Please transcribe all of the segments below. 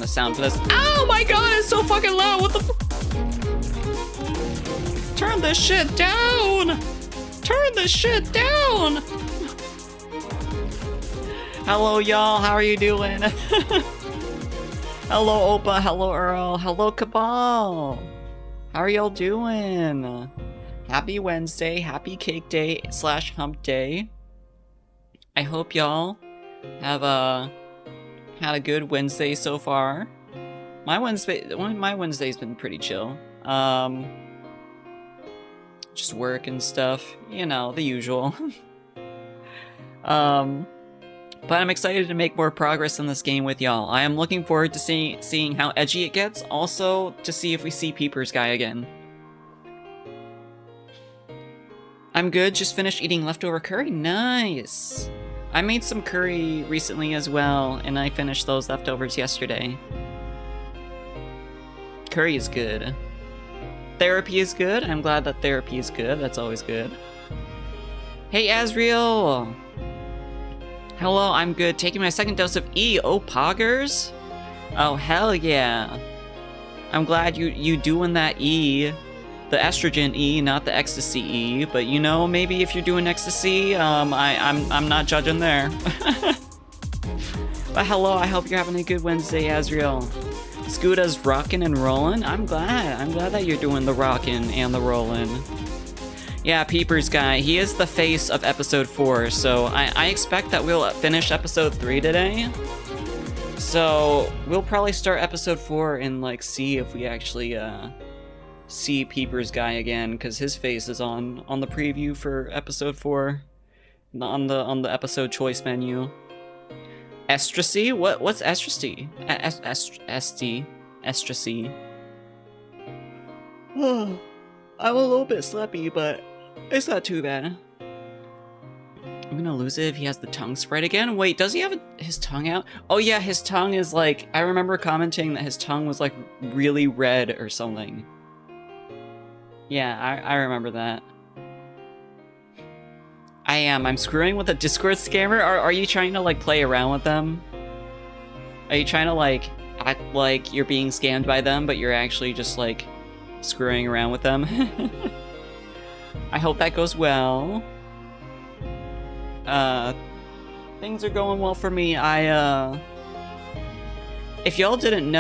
the sound for this. Oh my god, it's so fucking loud. What the Turn this shit down. Turn this shit down. Hello, y'all. How are you doing? Hello, Opa. Hello, Earl. Hello, Cabal. How are y'all doing? Happy Wednesday. Happy Cake Day / Hump Day. I hope y'all have had a good Wednesday so far. My Wednesday's been pretty chill. Just work and stuff, you know, the usual. But I'm excited to make more progress in this game with y'all. I am looking forward to seeing how edgy it gets, also to see if we see Peepers guy again. I'm good, just finished eating leftover curry. Nice! I made some curry recently as well, and I finished those leftovers yesterday. Curry is good. Therapy is good. I'm glad that therapy is good. That's always good. Hey, Azriel! Hello, I'm good. Taking my second dose of E. Oh, poggers? Oh, hell yeah. I'm glad you doing that E. The estrogen E, not the ecstasy E. But you know, maybe if you're doing ecstasy, I'm not judging there. But hello, I hope you're having a good Wednesday, Azriel. Scoota's rockin' and rollin'. I'm glad that you're doing the rockin' and the rollin'. Yeah, Peepers guy, he is the face of episode 4, so I expect that we'll finish episode 3 today. So we'll probably start episode 4 and like see if we actually see Peepers guy again, because his face is on the preview for episode 4, on the episode choice menu. Estracy? What's estracy? Estracy. Oh, I'm a little bit sleepy, but it's not too bad. I'm gonna lose it if he has the tongue spread again. Wait, does he have his tongue out? Oh yeah, his tongue is like, I remember commenting that his tongue was like really red or something. Yeah, I remember that. I'm screwing with a Discord scammer? Are you trying to like play around with them? Are you trying to like act like you're being scammed by them, but you're actually just like screwing around with them? I hope that goes well. Things are going well for me. If y'all don't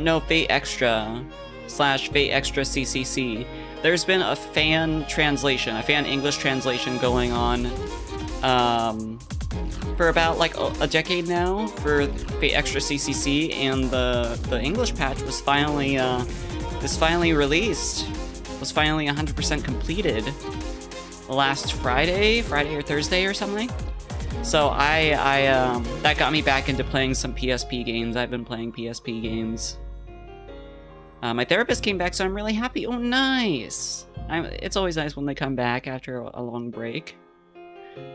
know Fate Extra / Fate Extra CCC, there's been a fan English translation going on for about like a decade now for Fate Extra CCC, and the English patch was finally released. Was finally 100% completed last Friday or Thursday or something. So I that got me back into playing some PSP games. I've been playing PSP games. My therapist came back, so I'm really happy. Oh, nice! It's always nice when they come back after a long break.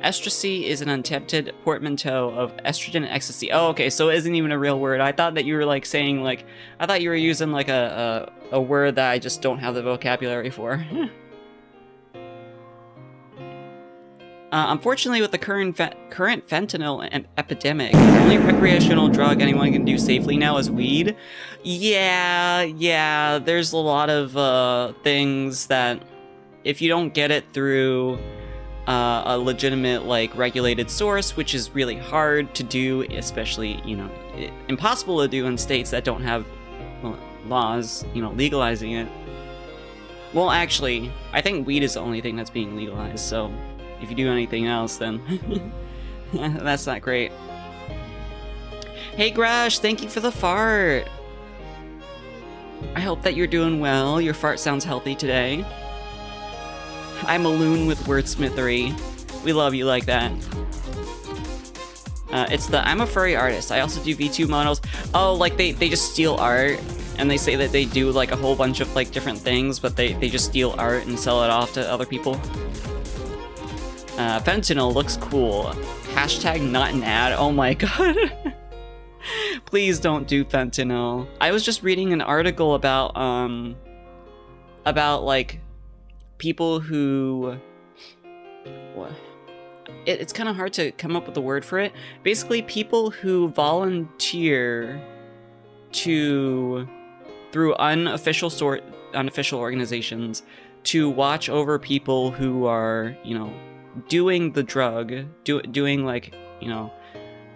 Estracy is an attempted portmanteau of estrogen and ecstasy. Oh, okay, so it isn't even a real word. I thought that you were like saying like, I thought you were using like a word that I just don't have the vocabulary for. Unfortunately, with the current fentanyl epidemic, the only recreational drug anyone can do safely now is weed. Yeah, there's a lot of things that if you don't get it through a legitimate, like, regulated source, which is really hard to do, especially, you know, impossible to do in states that don't have laws, you know, legalizing it. Well, actually, I think weed is the only thing that's being legalized, so if you do anything else, then that's not great. Hey, Grash, thank you for the fart. I hope that you're doing well. Your fart sounds healthy today. I'm a loon with wordsmithery. We love you like that. I'm a furry artist. I also do V2 models. Oh, like they just steal art, and they say that they do like a whole bunch of like different things, but they just steal art and sell it off to other people. Fentanyl looks cool. Hashtag not an ad. Oh my god. Please don't do fentanyl. I was just reading an article about like people who, it's kind of hard to come up with a word for it. Basically, people who volunteer to, through unofficial organizations, to watch over people who are, you know, doing the drug, doing like, you know,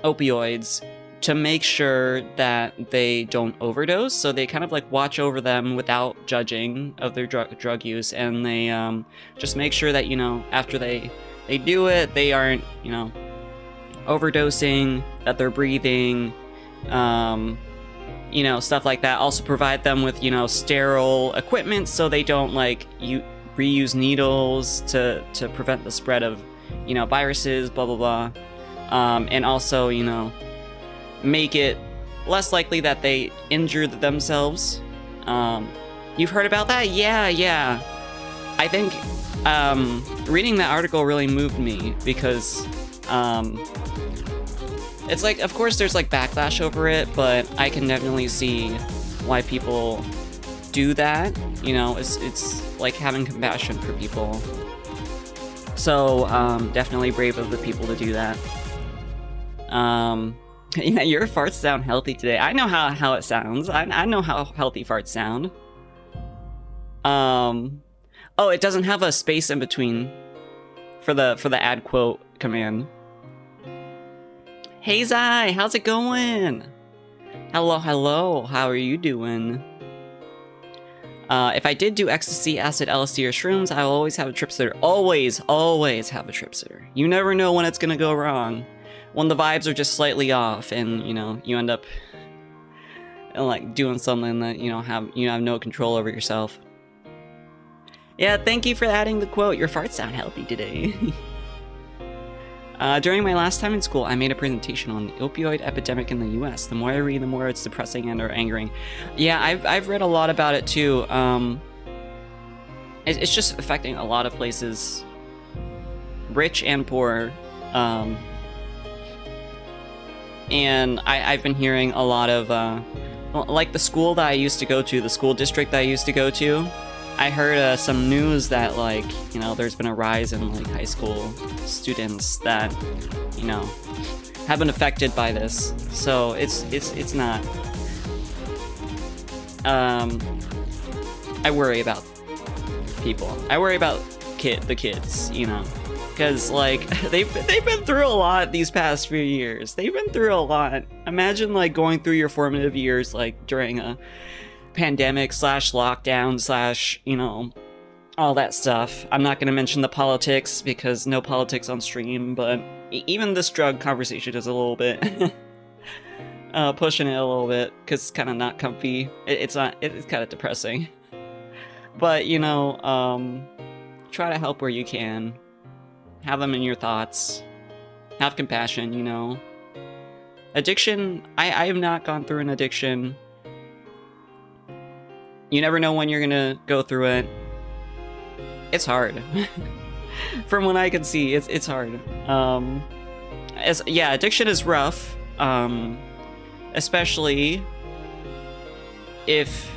opioids, to make sure that they don't overdose. So they kind of like watch over them without judging of their drug use, and they just make sure that, you know, after they do it, they aren't, you know, overdosing, that they're breathing, you know, stuff like that. Also provide them with, you know, sterile equipment so they don't like reuse needles to prevent the spread of, you know, viruses, blah blah blah. And also, you know, make it less likely that they injure themselves. You've heard about that? Yeah. I think reading that article really moved me because it's like, of course there's like backlash over it, but I can definitely see why people do that. You know, it's like having compassion for people. So definitely brave of the people to do that. Yeah, your farts sound healthy today. I know how it sounds. I know how healthy farts sound. Oh, it doesn't have a space in between for the add quote command. Hey Zai, how's it going? Hello, how are you doing? If I did do ecstasy, acid, LSD, or shrooms, I will always have a trip sitter. Always have a trip sitter. You never know when it's gonna go wrong. When the vibes are just slightly off, and you know you end up like doing something that you have no control over yourself. Yeah, thank you for adding the quote. Your farts sound healthy today. During my last time in school, I made a presentation on the opioid epidemic in the U.S. The more I read, the more it's depressing and or angering. Yeah, I've read a lot about it too. It's just affecting a lot of places, rich and poor. And I've been hearing a lot of, like the school that I used to go to, the school district that I used to go to, I heard some news that like, you know, there's been a rise in like high school students that, you know, have been affected by this. So it's not, I worry about people. I worry about the kids, you know. Because, like, they've been through a lot these past few years. They've been through a lot. Imagine, like, going through your formative years, like, during a pandemic / lockdown / you know, all that stuff. I'm not going to mention the politics, because no politics on stream, but even this drug conversation is a little bit pushing it a little bit, because it's kind of not comfy. It's kind of depressing. But, you know, try to help where you can. Have them in your thoughts. Have compassion, you know. Addiction, I have not gone through an addiction. You never know when you're gonna go through it. It's hard. From what I can see, it's hard. Addiction is rough. Especially if...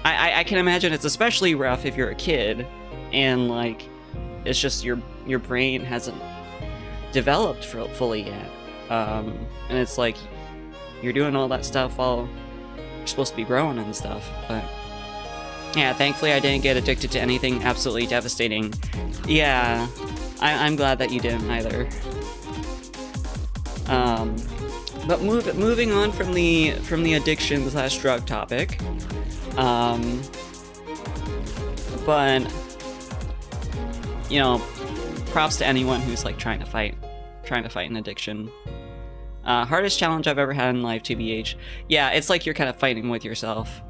I can imagine it's especially rough if you're a kid and, like, it's just your brain hasn't developed fully yet. And it's like you're doing all that stuff while you're supposed to be growing and stuff. But yeah, thankfully I didn't get addicted to anything absolutely devastating. Yeah, I'm glad that you didn't either. But moving on from the addiction / drug topic. But you know, props to anyone who's like trying to fight an addiction. Hardest challenge I've ever had in life, TBH. Yeah, it's like you're kind of fighting with yourself.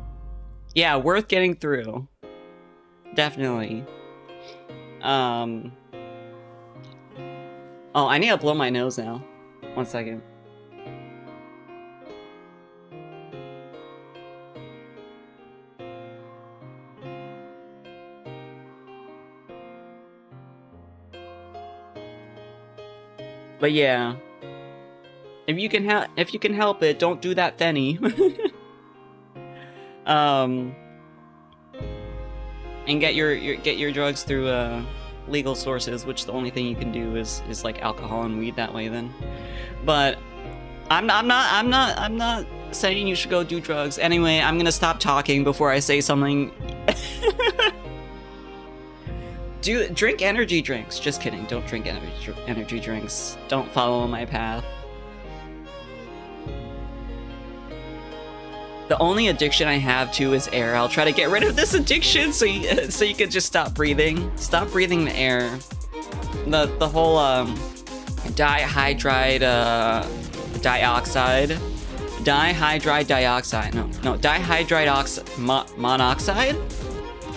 Yeah, worth getting through. Definitely. Oh, I need to blow my nose now. 1 second. But yeah, if you can help it, don't do that, Fenny. And get your drugs through legal sources, which the only thing you can do is like alcohol and weed that way. Then, but I'm not saying you should go do drugs. Anyway, I'm gonna stop talking before I say something. Drink energy drinks. Just kidding. Don't drink energy drinks. Don't follow my path. The only addiction I have to is air. I'll try to get rid of this addiction so you can just stop breathing. Stop breathing the air. The whole dihydride dioxide. Dihydride dioxide. No, dihydride monoxide,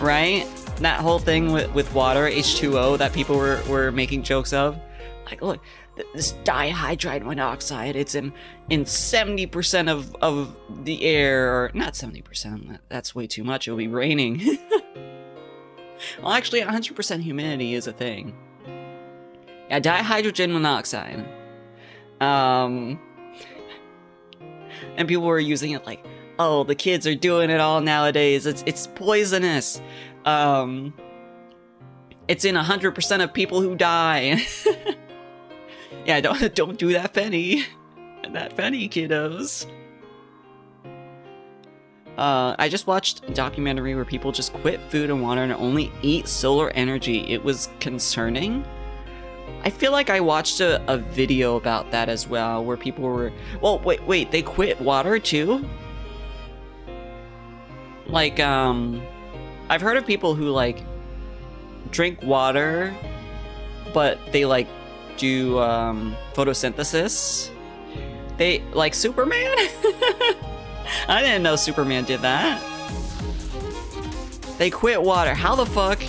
right? That whole thing with water, H2O, that people were making jokes of. Like, look, this dihydride monoxide, it's in 70% of the air, or not 70%, that's way too much, it'll be raining. Well, actually, 100% humidity is a thing. Yeah, dihydrogen monoxide. And people were using it like, oh, the kids are doing it all nowadays, it's poisonous. It's in 100% of people who die. Yeah, don't do that, Penny. That Penny, kiddos. I just watched a documentary where people just quit food and water and only eat solar energy. It was concerning. I feel like I watched a video about that as well, where people were... Well, wait, they quit water too? Like, I've heard of people who, like, drink water, but they, like, do, photosynthesis. They, like, Superman? I didn't know Superman did that. They quit water. How the fuck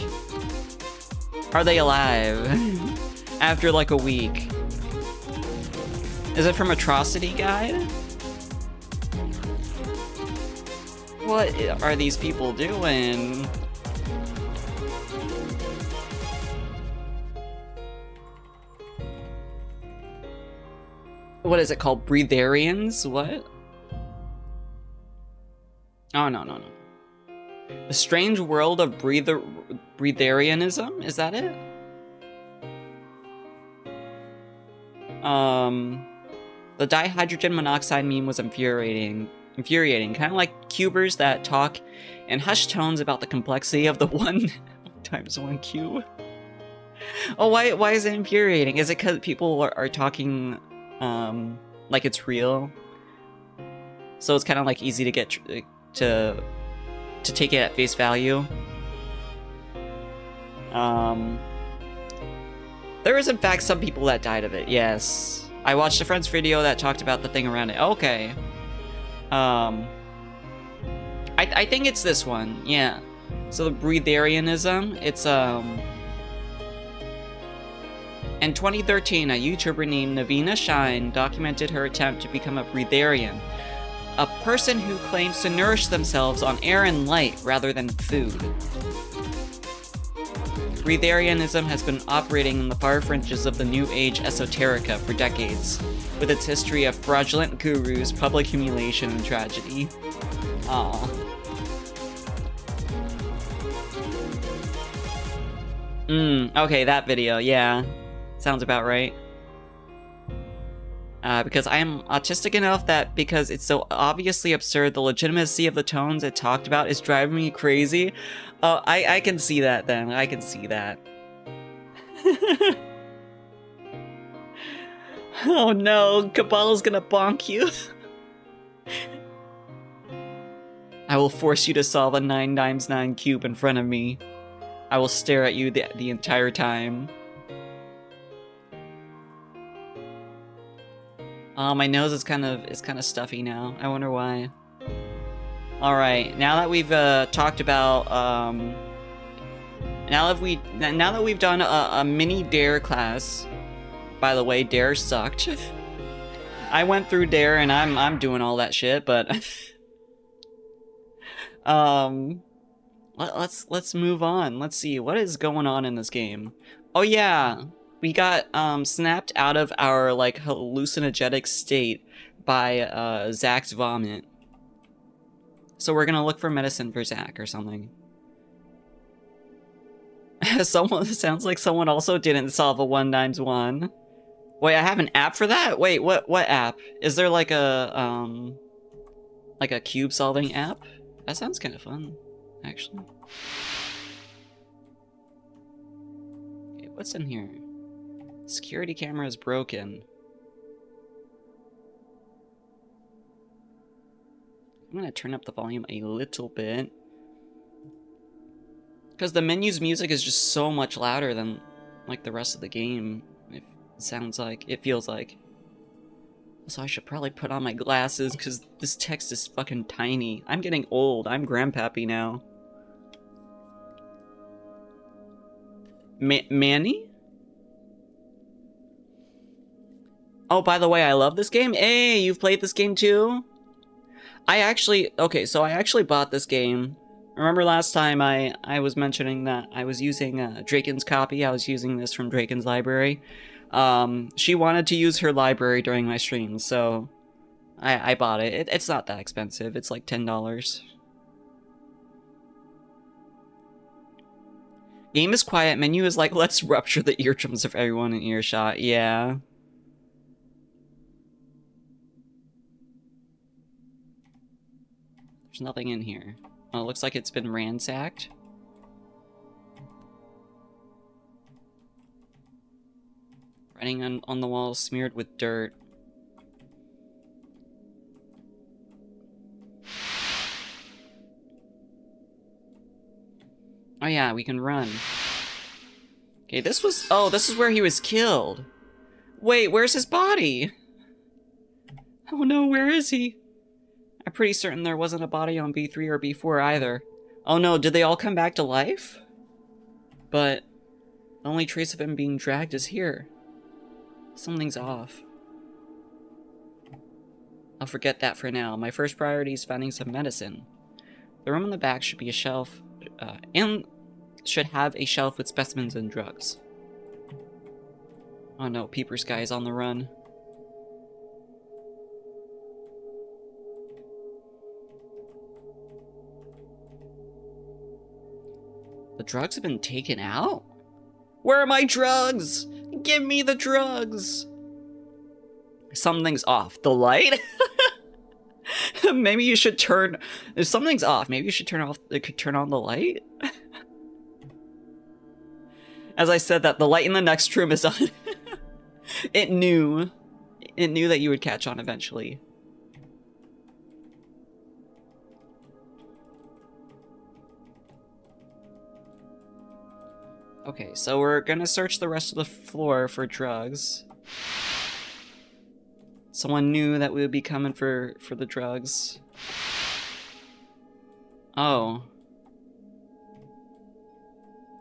are they alive after, like, a week? Is it from Atrocity Guide? What are these people doing? What is it called? Breatharians? What? Oh, no. The Strange World of Breatharianism? Is that it? The dihydrogen monoxide meme was infuriating, kind of like cubers that talk in hushed tones about the complexity of the 1 times 1 cube. Oh, why is it infuriating? Is it because people are talking like it's real? So it's kind of like easy to get to take it at face value. There is in fact some people that died of it, yes. I watched a friend's video that talked about the thing around it. Okay. I think it's this one, yeah. So the breatharianism, it's in 2013, a YouTuber named Navina Shine documented her attempt to become a breatharian, a person who claims to nourish themselves on air and light rather than food. Breatharianism has been operating in the far fringes of the New Age esoterica for decades, with its history of fraudulent gurus, public humiliation, and tragedy. Aww. Okay, that video, yeah. Sounds about right. Because I am autistic enough that because it's so obviously absurd, the legitimacy of the tones it talked about is driving me crazy. Oh, I can see that then. I can see that. Oh no, Kabbalah's gonna bonk you. I will force you to solve a 9 times 9 cube in front of me. I will stare at you the entire time. My nose is kind of stuffy now. I wonder why. All right, now that we've talked about now that we've done a mini dare class. By the way, dare sucked. I went through dare and I'm doing all that shit, but let's move on. Let's see what is going on in this game. Oh yeah. We got snapped out of our like hallucinogenic state by Zach's vomit. So we're gonna look for medicine for Zach or something. Sounds like someone also didn't solve a 1 times 1. Wait, I have an app for that? Wait, what app? Is there like a Like a cube solving app? That sounds kind of fun, actually. Okay, what's in here? Security camera is broken. I'm gonna turn up the volume a little bit. Because the menu's music is just so much louder than, like, the rest of the game. It sounds like, it feels like. So I should probably put on my glasses, because this text is fucking tiny. I'm getting old. I'm grandpappy now. Manny? Oh, by the way, I love this game. Hey, you've played this game too? Okay, so I actually bought this game. Remember last time I was mentioning that I was using Draken's copy? I was using this from Draken's library. She wanted to use her library during my stream, so I bought it. It's not that expensive. It's like $10. Game is quiet. Menu is like, let's rupture the eardrums of everyone in earshot. Yeah. There's nothing in here. Oh, it looks like it's been ransacked. Writing on the wall smeared with dirt. Oh yeah, we can run. Okay, this is where he was killed. Wait, where's his body? Oh no, where is he? I'm pretty certain there wasn't a body on B3 or B4 either. Oh no, did they all come back to life? But the only trace of him being dragged is here. Something's off. I'll forget that for now. My first priority is finding some medicine. The room in the back should be a shelf, and should have a shelf with specimens and drugs. Oh no, Peepers guy is on the run. The drugs have been taken out? Where are my drugs? Give me the drugs! Something's off. The light? Maybe you should turn... If something's off, maybe you should turn on the light? As I said that, the light in the next room is on. It knew that you would catch on eventually. Okay, so we're gonna search the rest of the floor for drugs. Someone knew that we would be coming for the drugs. Oh.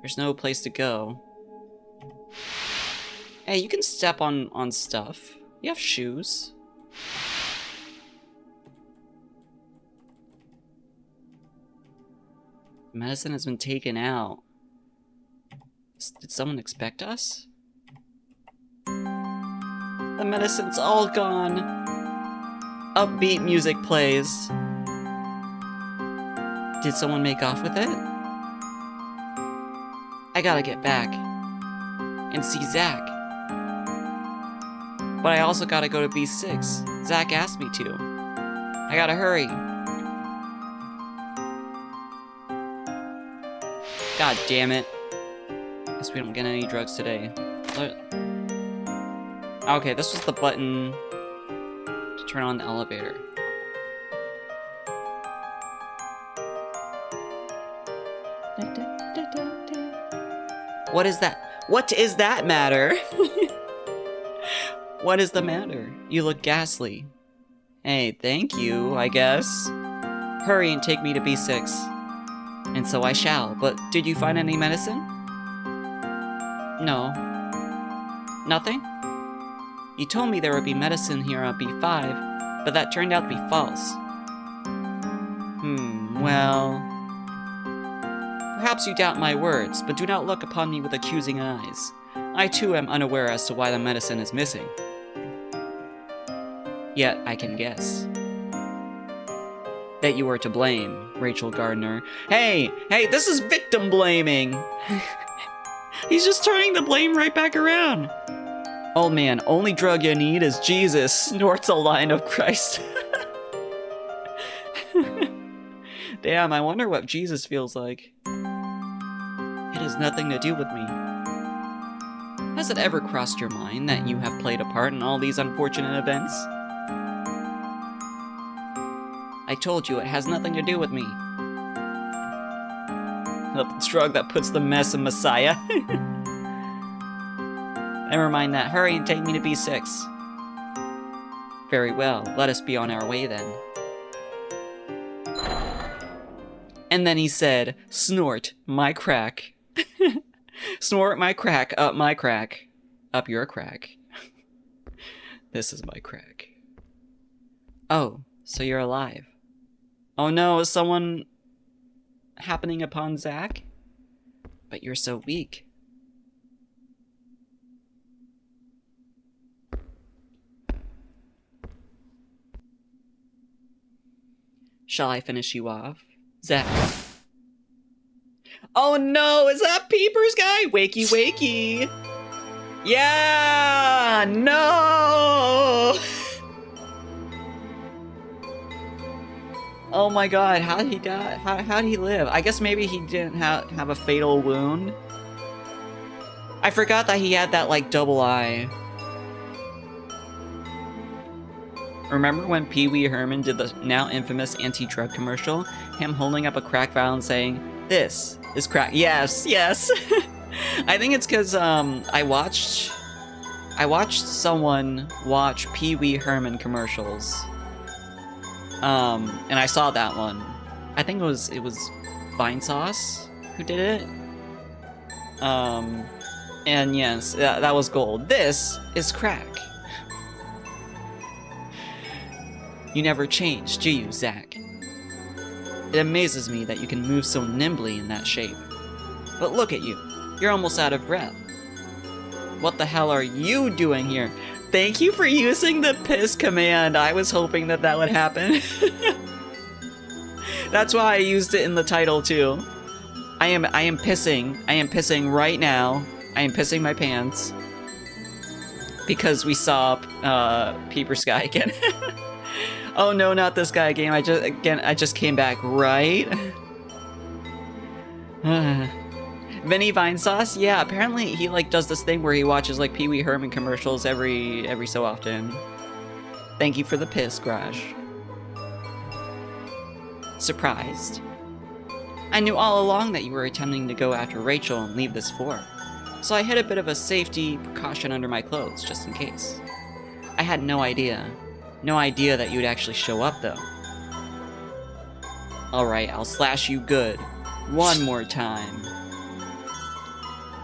There's no place to go. Hey, you can step on stuff. You have shoes. Medicine has been taken out. Did someone expect us? The medicine's all gone. Upbeat music plays. Did someone make off with it? I gotta get back and see Zach. But I also gotta go to B6. Zach asked me to. I gotta hurry. God damn it. Guess we don't get any drugs today. Okay, this was the button to turn on the elevator. What is that? What is that matter? What is the matter? You look ghastly. Hey, thank you, I guess. Hurry and take me to B6. And so I shall, but did you find any medicine? No. Nothing? You told me there would be medicine here on B5, but that turned out to be false. Well... Perhaps you doubt my words, but do not look upon me with accusing eyes. I too am unaware as to why the medicine is missing. Yet I can guess that you are to blame, Rachel Gardner. Hey, this is victim blaming! He's just turning the blame right back around. Oh man, only drug you need is Jesus, snorts a line of Christ. Damn, I wonder what Jesus feels like. It has nothing to do with me. Has it ever crossed your mind that you have played a part in all these unfortunate events? I told you it has nothing to do with me. The drug that puts the mess in Messiah. Never mind that. Hurry and take me to B6. Very well. Let us be on our way then. And then he said, snort my crack. Snort my crack, up my crack. Up your crack. This is my crack. Oh, so you're alive. Oh no, is someone happening upon Zach? But you're so weak. Shall I finish you off? Zach. Oh no, is that Peepers guy? Wakey, wakey. Yeah, no. Oh my god, how did he die? How did he live? I guess maybe he didn't have a fatal wound. I forgot that he had that, like, double eye. Remember when Pee Wee Herman did the now infamous anti-drug commercial? Him holding up a crack vial and saying, "This is crack." Yes, yes. I think it's because I watched someone watch Pee Wee Herman commercials. And I saw that one. I think it was Vine Sauce who did it. And yes, that was gold. This is crack. You never change, do you, Zach? It amazes me that you can move so nimbly in that shape. But look at you. You're almost out of breath. What the hell are you doing here? Thank you for using the piss command. I was hoping that would happen. That's why I used it in the title too. I am pissing. I am pissing right now. I am pissing my pants. Because we saw Peepers guy again. Oh no, not this guy again. I just came back, right? Vinny Vine Sauce? Yeah, apparently he like does this thing where he watches like Pee Wee Herman commercials every so often. Thank you for the piss, Grash. Surprised. I knew all along that you were attempting to go after Rachel and leave this fort, so I hid a bit of a safety precaution under my clothes, just in case. I had no idea. No idea that you'd actually show up, though. Alright, I'll slash you good. One more time.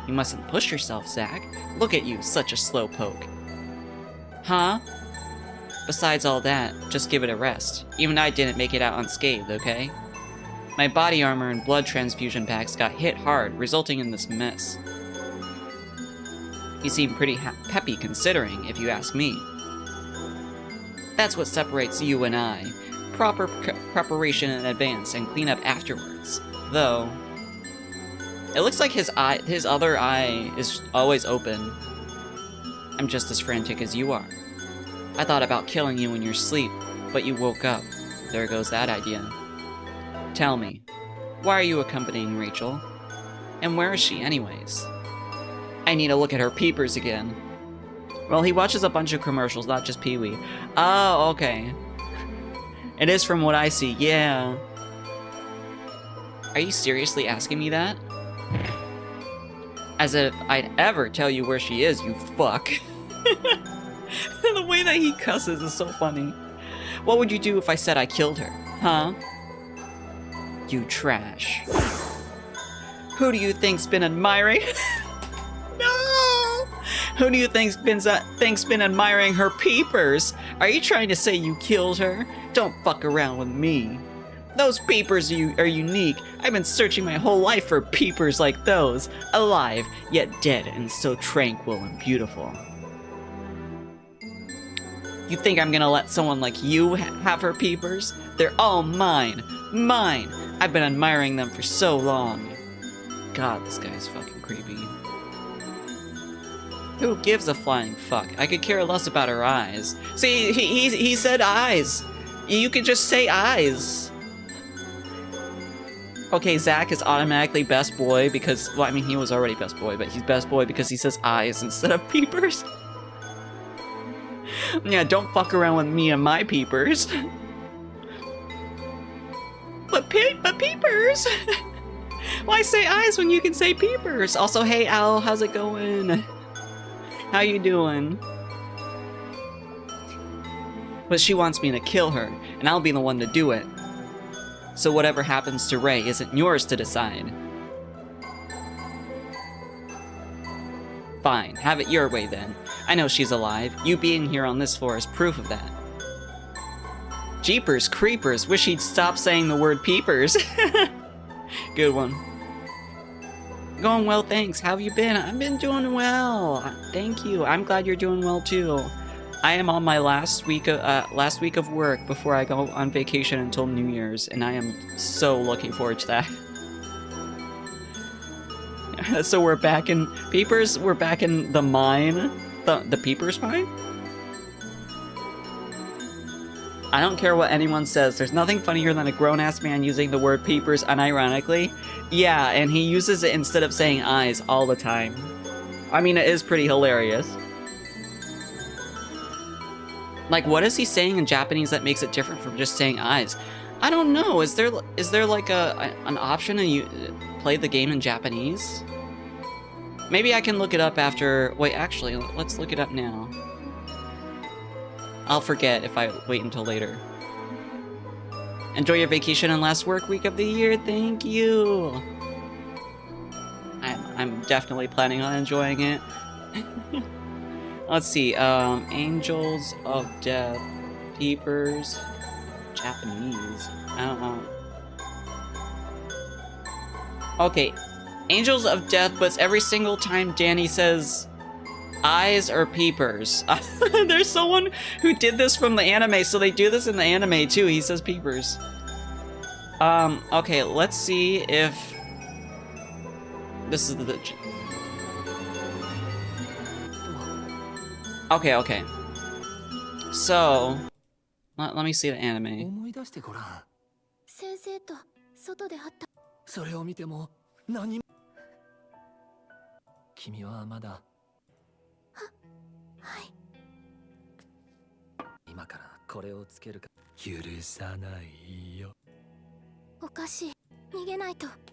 You mustn't push yourself, Zach. Look at you, such a slowpoke. Huh? Besides all that, just give it a rest. Even I didn't make it out unscathed, okay? My body armor and blood transfusion packs got hit hard, resulting in this mess. You seem pretty peppy considering, if you ask me. That's what separates you and I. Proper preparation in advance and cleanup afterwards. Though, it looks like his other eye is always open. I'm just as frantic as you are. I thought about killing you in your sleep, but you woke up. There goes that idea. Tell me, why are you accompanying Rachel? And where is she anyways? I need to look at her peepers again. Well, he watches a bunch of commercials, not just Pee Wee. Oh, okay. It is from what I see, yeah. Are you seriously asking me that? As if I'd ever tell you where she is, you fuck. The way that he cusses is so funny. What would you do if I said I killed her, huh? You trash. Who do you think's been admiring? No! Who do you think's been admiring her peepers? Are you trying to say you killed her? Don't fuck around with me. Those peepers are unique. I've been searching my whole life for peepers like those. Alive, yet dead and so tranquil and beautiful. You think I'm gonna let someone like you have her peepers? They're all mine. Mine! I've been admiring them for so long. God, this guy's fucking creepy. Who gives a flying fuck? I could care less about her eyes. See, he said eyes. You could just say eyes. Okay, Zach is automatically best boy because, well, I mean, he was already best boy, but he's best boy because he says eyes instead of peepers. Yeah, don't fuck around with me and my peepers. But peepers? Why say eyes when you can say peepers? Also, hey Al, how's it going? How you doing? But she wants me to kill her, and I'll be the one to do it. So whatever happens to Ray isn't yours to decide. Fine, have it your way then. I know she's alive. You being here on this floor is proof of that. Jeepers creepers, wish he'd stop saying the word peepers. Good one. Going well, thanks. How have you been? I've been doing well. Thank you. I'm glad you're doing well too. I am on my last week of work before I go on vacation until New Year's, and I am so looking forward to that. So we're back in Peepers. We're back in the mine, the Peepers mine. I don't care what anyone says. There's nothing funnier than a grown-ass man using the word peepers unironically. Yeah, and he uses it instead of saying eyes all the time. I mean, it is pretty hilarious. Like, what is he saying in Japanese that makes it different from just saying eyes? I don't know. Is there like an option to you play the game in Japanese? Maybe I can look it up after. Wait, actually, let's look it up now. I'll forget if I wait until later. Enjoy your vacation and last work week of the year. Thank you. I'm definitely planning on enjoying it. Let's see, Angels of Death, Peepers, Japanese, I don't know. Okay, Angels of Death, but every single time Danny says eyes or peepers. There's someone who did this from the anime, so they do this in the anime too, he says peepers. Okay, let's see if this is the... Okay. So, let me see the anime.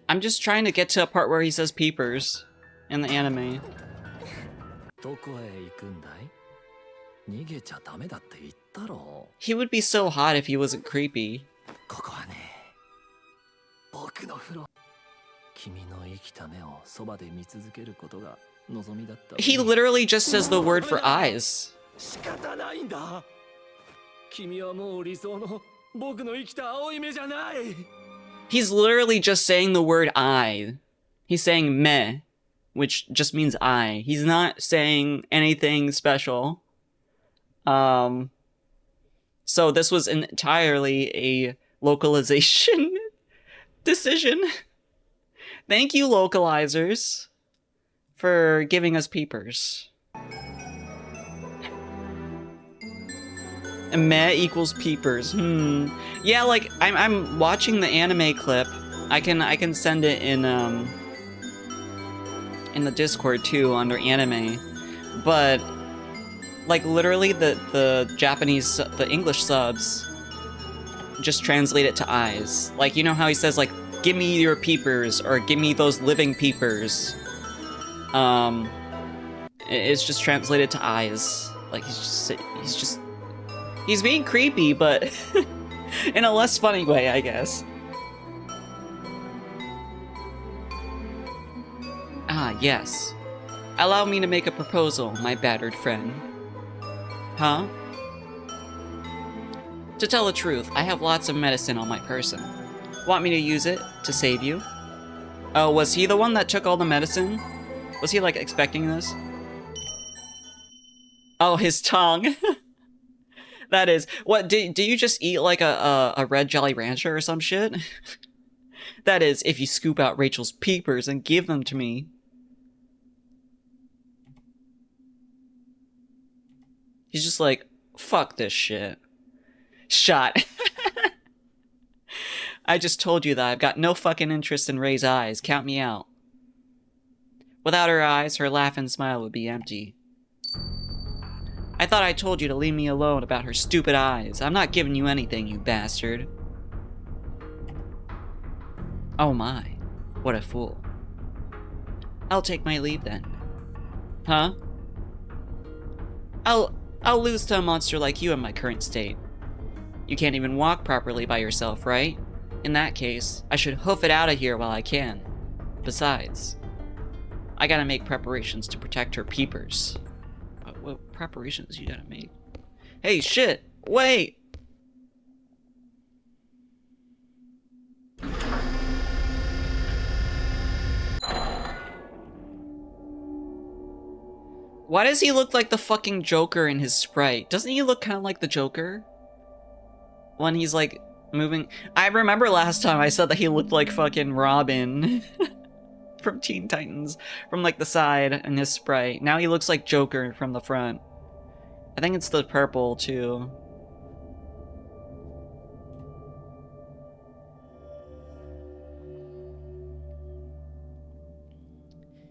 I'm just trying to get to a part where he says peepers in the anime. He would be so hot if he wasn't creepy. He literally just says the word for eyes. He's literally just saying the word eye. He's saying me, which just means eye. He's not saying anything special. So this was entirely a localization decision. Thank you, localizers, for giving us peepers. And meh equals peepers. Yeah, like I'm watching the anime clip. I can send it in the Discord too under anime, but like literally the Japanese, the English subs just translate it to eyes. Like, you know how he says like, give me your peepers, or give me those living peepers. It's just translated to eyes. Like he's being creepy, but in a less funny way, I guess. Ah, yes. Allow me to make a proposal, my battered friend. Huh? To tell the truth, I have lots of medicine on my person. Want me to use it to save you? Oh, was he the one that took all the medicine? Was he, like, expecting this? Oh, his tongue. That is. What, do you just eat, like, a red Jolly Rancher or some shit? That is, if you scoop out Rachel's peepers and give them to me. He's just like, fuck this shit. Shot. I just told you that I've got no fucking interest in Ray's eyes. Count me out. Without her eyes, her laugh and smile would be empty. I thought I told you to leave me alone about her stupid eyes. I'm not giving you anything, you bastard. Oh my, what a fool. I'll take my leave then. Huh? I'll lose to a monster like you in my current state. You can't even walk properly by yourself, right? In that case, I should hoof it out of here while I can. Besides, I gotta make preparations to protect her peepers. What preparations you gotta make? Hey, shit! Wait! Why does he look like the fucking Joker in his sprite? Doesn't he look kind of like the Joker? When he's like moving. I remember last time I said that he looked like fucking Robin from Teen Titans from like the side in his sprite. Now he looks like Joker from the front. I think it's the purple too.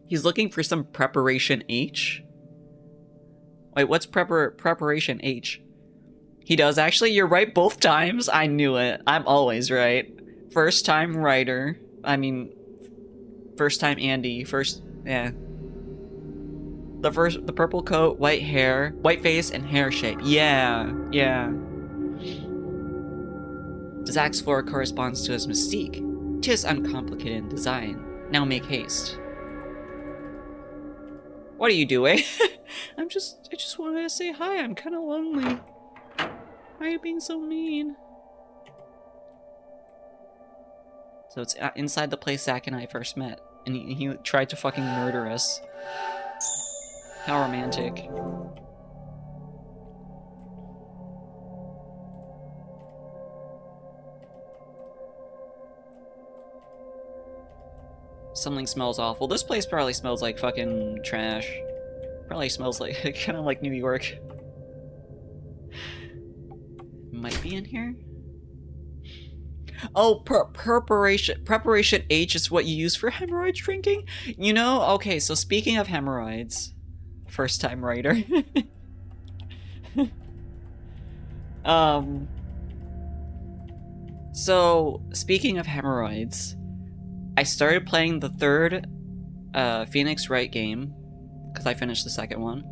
He's looking for some preparation H. Wait, what's preparation H? He does actually. You're right both times. I knew it. I'm always right. First time writer. I mean, first time Andy. Yeah. The purple coat, white hair, white face, and hair shape. Yeah. Zach's floor corresponds to his mystique. 'Tis uncomplicated in design. Now make haste. What are you doing? I just wanted to say hi. I'm kind of lonely. Why are you being so mean? So it's inside the place Zach and I first met, and he tried to fucking murder us. How romantic. Something smells awful. This place probably smells like fucking trash. Probably smells like kind of like New York. Might be in here. Oh, preparation H is what you use for hemorrhoids drinking? You know, okay, so speaking of hemorrhoids, first time writer. So speaking of hemorrhoids, I started playing the third Phoenix Wright game because I finished the second one,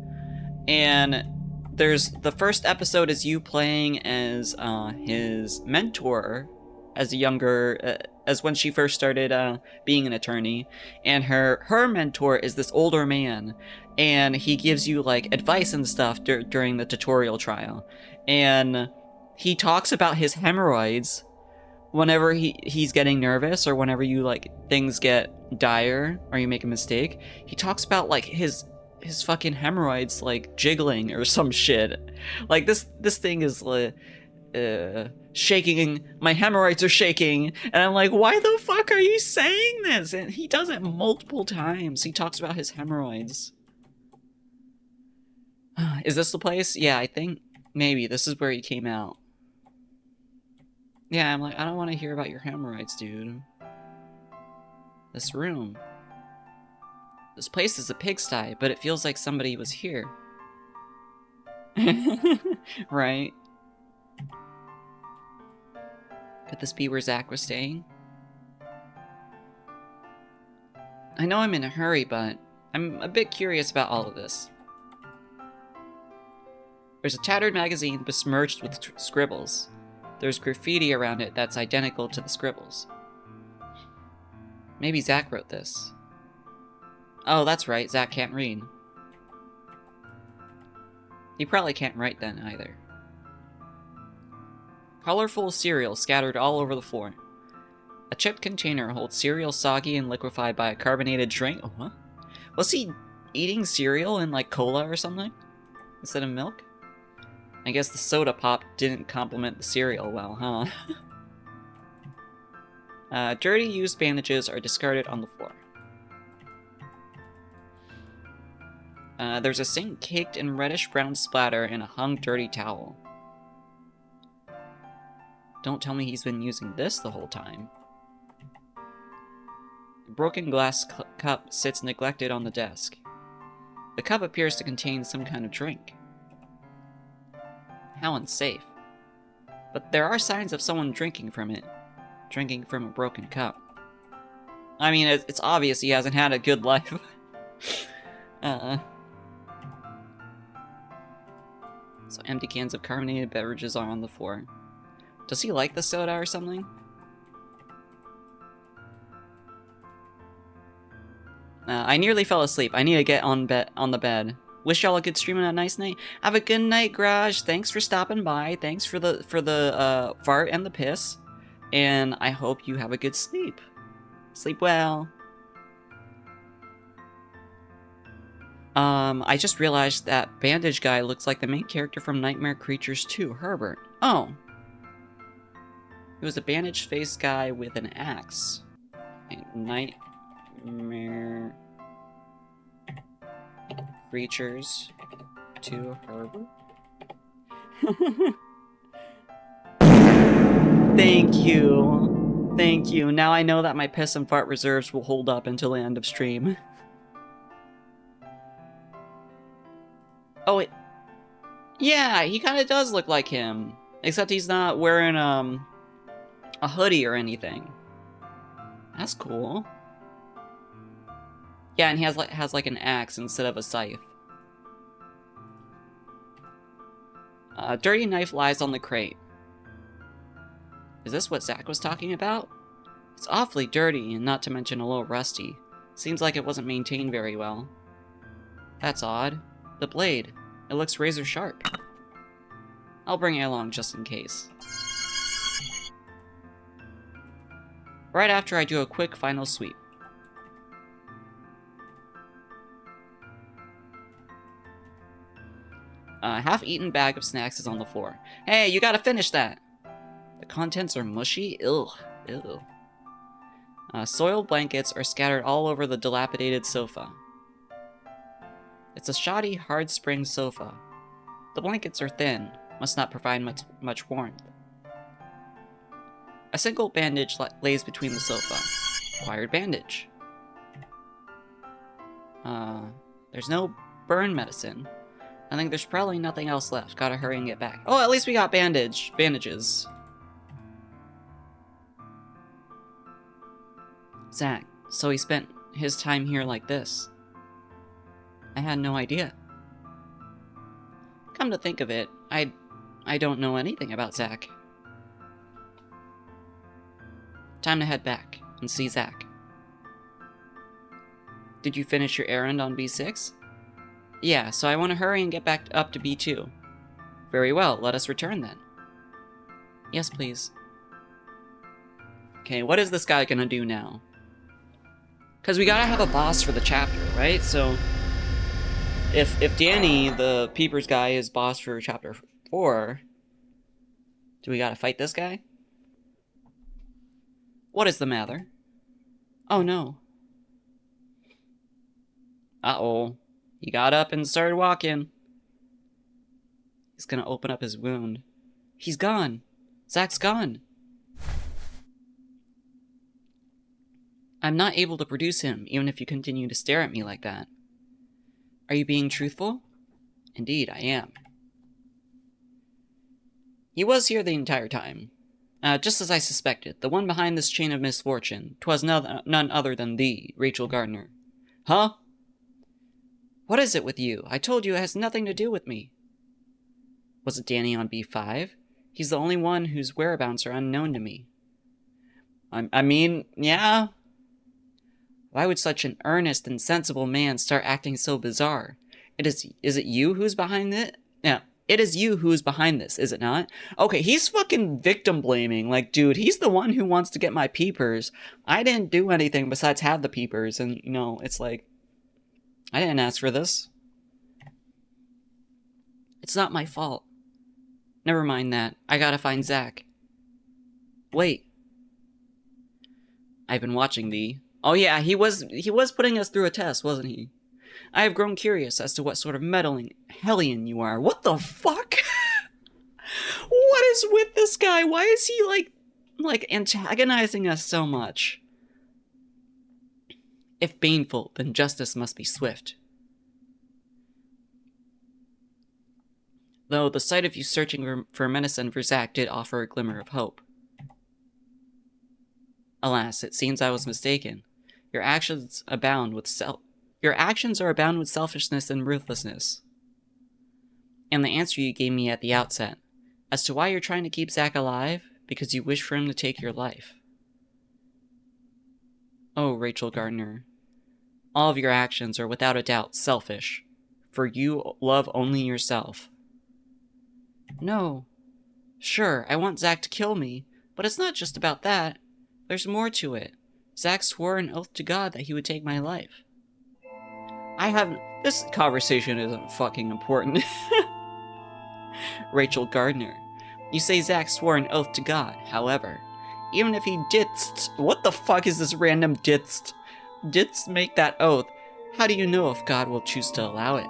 and there's the first episode is you playing as his mentor as a younger as when she first started being an attorney, and her mentor is this older man, and he gives you like advice and stuff during the tutorial trial, and he talks about his hemorrhoids whenever he's getting nervous, or whenever you like things get dire or you make a mistake. He talks about like his fucking hemorrhoids like jiggling or some shit. Like this thing is like shaking. My hemorrhoids are shaking, and I'm like, why the fuck are you saying this? And he does it multiple times. He talks about his hemorrhoids. Is this the place? Yeah, I think maybe this is where he came out. Yeah, I'm like, I don't want to hear about your hemorrhoids, dude. This room. This place is a pigsty, but it feels like somebody was here. Right? Could this be where Zach was staying? I know I'm in a hurry, but I'm a bit curious about all of this. There's a tattered magazine besmirched with scribbles. There's graffiti around it that's identical to the scribbles. Maybe Zach wrote this. Oh, that's right, Zach can't read. He probably can't write then, either. Colorful cereal scattered all over the floor. A chipped container holds cereal soggy and liquefied by a carbonated drink. Oh, what? Was he eating cereal in, like, cola or something? Instead of milk? I guess the soda pop didn't complement the cereal well, huh? Dirty used bandages are discarded on the floor. There's a sink caked in reddish-brown splatter and a hung dirty towel. Don't tell me he's been using this the whole time. A broken glass cup sits neglected on the desk. The cup appears to contain some kind of drink. How unsafe. But there are signs of someone drinking from it. Drinking from a broken cup. I mean, it's obvious he hasn't had a good life. So empty cans of carbonated beverages are on the floor. Does he like the soda or something? I nearly fell asleep. I need to get on the bed. Wish y'all a good stream and a nice night. Have a good night, Garage. Thanks for stopping by. Thanks for the fart and the piss. And I hope you have a good sleep. Sleep well. I just realized that bandage guy looks like the main character from Nightmare Creatures 2, Herbert. Oh. He was a bandage-faced guy with an axe. Nightmare Creatures 2, Herbert? Thank you. Thank you. Now I know that my piss and fart reserves will hold up until the end of stream. Oh, wait. Yeah, he kind of does look like him. Except he's not wearing, a hoodie or anything. That's cool. Yeah, and he has like an axe instead of a scythe. A dirty knife lies on the crate. Is this what Zach was talking about? It's awfully dirty, and not to mention a little rusty. Seems like it wasn't maintained very well. That's odd. The blade. It looks razor sharp. I'll bring it along just in case. Right after I do a quick final sweep. A half-eaten bag of snacks is on the floor. Hey, you gotta finish that! The contents are mushy. Ew. Ew. Soiled blankets are scattered all over the dilapidated sofa. It's a shoddy, hard spring sofa. The blankets are thin, must not provide much warmth. A single bandage lays between the sofa. Acquired bandage. There's no burn medicine. I think there's probably nothing else left. Gotta hurry and get back. Oh, at least we got bandages. Zach, so he spent his time here like this. I had no idea. Come to think of it, I don't know anything about Zach. Time to head back and see Zach. Did you finish your errand on B6? Yeah, so I want to hurry and get back up to B2. Very well, let us return then. Yes, please. Okay, what is this guy gonna do now? Because we gotta have a boss for the chapter, right? So, if Danny, the Peepers guy, is boss for chapter 4, do we gotta fight this guy? What is the matter? Oh no. Uh-oh. He got up and started walking. He's gonna open up his wound. He's gone. Zach's gone. I'm not able to produce him, even if you continue to stare at me like that. Are you being truthful? Indeed, I am. He was here the entire time. Just as I suspected, the one behind this chain of misfortune. 'Twas none other than thee, Rachel Gardner. Huh? What is it with you? I told you it has nothing to do with me. Was it Danny on B5? He's the only one whose whereabouts are unknown to me. I mean, yeah. Why would such an earnest and sensible man start acting so bizarre? Is it you who's behind it? Yeah, it is you who's behind this, is it not? Okay, he's fucking victim blaming. Like, dude, he's the one who wants to get my peepers. I didn't do anything besides have the peepers, and, you know, it's like, I didn't ask for this. It's not my fault. Never mind that. I gotta find Zach. Wait. I've been watching thee. Oh yeah, he was putting us through a test, wasn't he? I have grown curious as to what sort of meddling hellion you are. What the fuck? What is with this guy? Why is he, like antagonizing us so much? If painful, then justice must be swift. Though the sight of you searching for medicine for Zack did offer a glimmer of hope. Alas, it seems I was mistaken. Your actions are abound with selfishness and ruthlessness. And the answer you gave me at the outset, as to why you're trying to keep Zack alive, because you wish for him to take your life. Oh, Rachel Gardner, all of your actions are without a doubt selfish, for you love only yourself. No. Sure, I want Zack to kill me, but it's not just about that. There's more to it. Zack swore an oath to God that he would take my life. This conversation isn't fucking important. Rachel Gardner. You say Zack swore an oath to God. However, even if he didst... What the fuck is this random didst? Didst make that oath. How do you know if God will choose to allow it?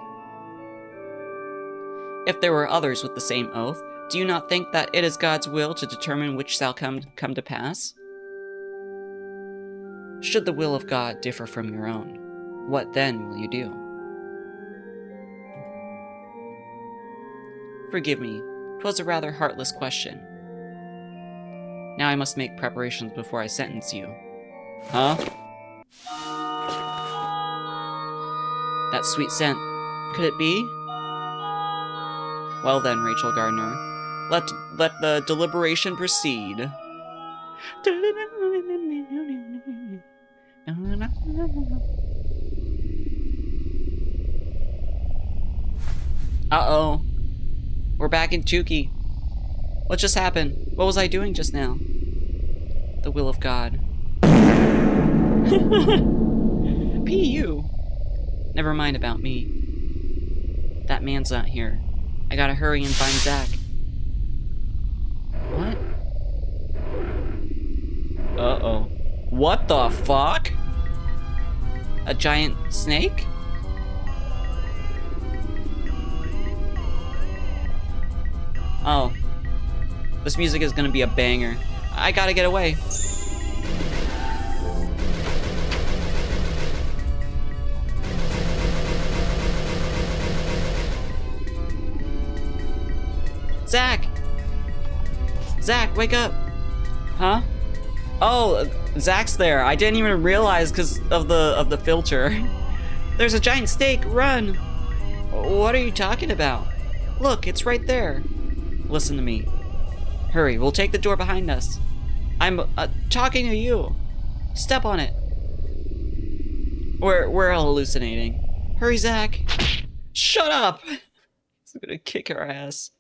If there were others with the same oath, do you not think that it is God's will to determine which shall come to pass? Should the will of God differ from your own, what then will you do? Forgive me, 'twas a rather heartless question. Now I must make preparations before I sentence you. Huh? That sweet scent. Could it be? Well then, Rachel Gardner, let the deliberation proceed. Uh-oh. We're back in Tukey. What just happened? What was I doing just now? The will of God. P.U. Never mind about me. That man's not here. I gotta hurry and find Zack. What? Uh-oh. What the fuck? A giant snake? Oh. This music is gonna be a banger. I gotta get away. Zack! Zack, wake up! Huh? Oh, Zack's there. I didn't even realize because of the filter. There's a giant snake. Run! What are you talking about? Look, it's right there. Listen to me. Hurry, we'll take the door behind us. I'm talking to you. Step on it. We're hallucinating. Hurry, Zack. Shut up! He's gonna kick our ass.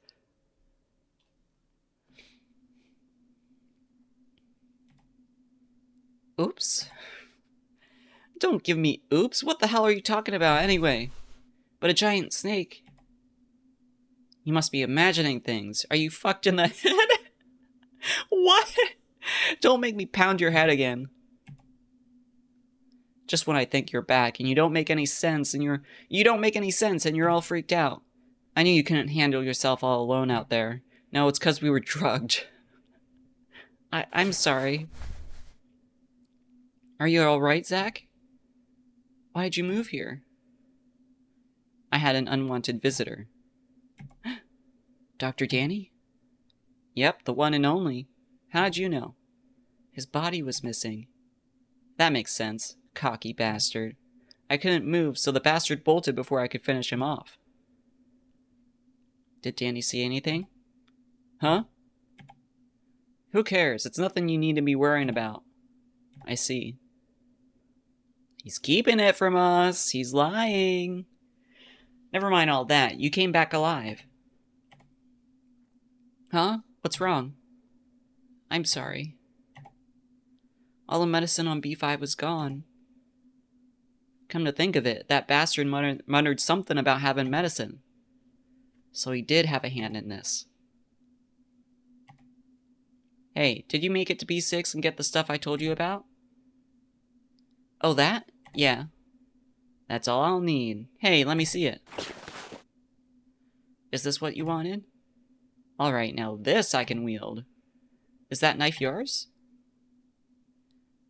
Oops. Don't give me oops. What the hell are you talking about anyway? But a giant snake. You must be imagining things. Are you fucked in the head? What? Don't make me pound your head again. Just when I think you're back and you don't make any sense and you're all freaked out. I knew you couldn't handle yourself all alone out there. No, it's because we were drugged. I'm sorry. Are you alright, Zack? Why'd you move here? I had an unwanted visitor. Dr. Danny? Yep, the one and only. How'd you know? His body was missing. That makes sense. Cocky bastard. I couldn't move, so the bastard bolted before I could finish him off. Did Danny see anything? Huh? Who cares? It's nothing you need to be worrying about. I see. He's keeping it from us. He's lying. Never mind all that. You came back alive. Huh? What's wrong? I'm sorry. All the medicine on B5 was gone. Come to think of it, that bastard muttered something about having medicine. So he did have a hand in this. Hey, did you make it to B6 and get the stuff I told you about? Oh, that? Yeah. That's all I'll need. Hey, let me see it. Is this what you wanted? Alright, now this I can wield. Is that knife yours?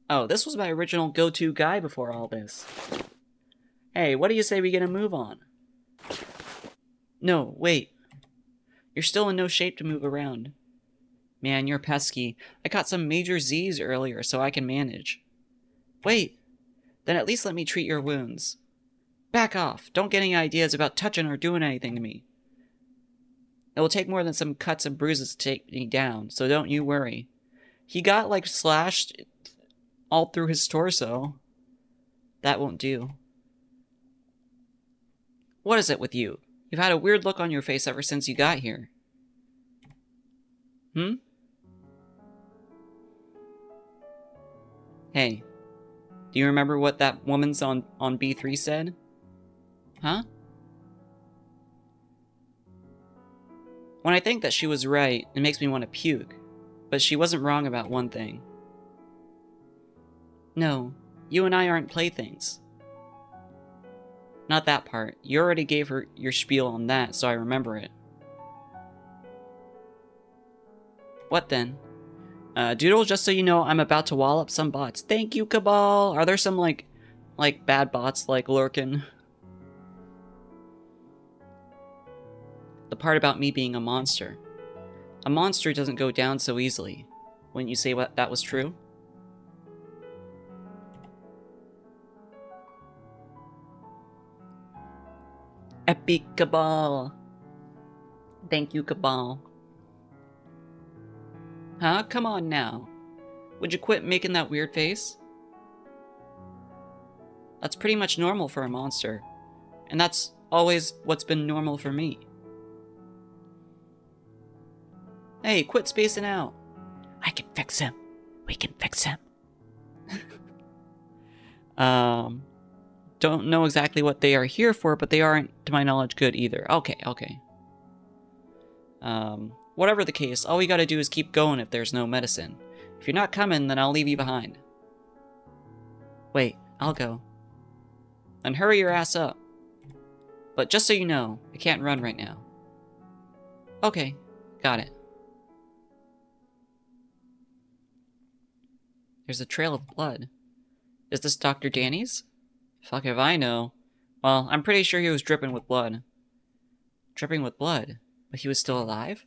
Oh, this was my original go-to guy before all this. Hey, what do you say we get a move on? No, wait. You're still in no shape to move around. Man, you're pesky. I caught some major Z's earlier, so I can manage. Wait. Then at least let me treat your wounds. Back off. Don't get any ideas about touching or doing anything to me. It will take more than some cuts and bruises to take me down, so don't you worry. He got, like, slashed all through his torso. That won't do. What is it with you? You've had a weird look on your face ever since you got here. Hmm? Hey, do you remember what that woman's on B3 said? Huh? When I think that she was right, it makes me want to puke. But she wasn't wrong about one thing. No, you and I aren't playthings. Not that part. You already gave her your spiel on that, so I remember it. What then? Doodle, just so you know, I'm about to wallop some bots. Thank you, Cabal! Are there some, like bad bots, like, lurking? The part about me being a monster. A monster doesn't go down so easily. Wouldn't you say that was true? Epic Cabal! Thank you, Cabal. Huh? Come on now. Would you quit making that weird face? That's pretty much normal for a monster. And that's always what's been normal for me. Hey, quit spacing out. I can fix him. We can fix him. Don't know exactly what they are here for, but they aren't, to my knowledge, good either. Okay. Whatever the case, all we gotta do is keep going if there's no medicine. If you're not coming, then I'll leave you behind. Wait, I'll go. Then hurry your ass up. But just so you know, I can't run right now. Okay, got it. There's a trail of blood. Is this Dr. Danny's? Fuck if I know. Well, I'm pretty sure he was dripping with blood. Dripping with blood? But he was still alive?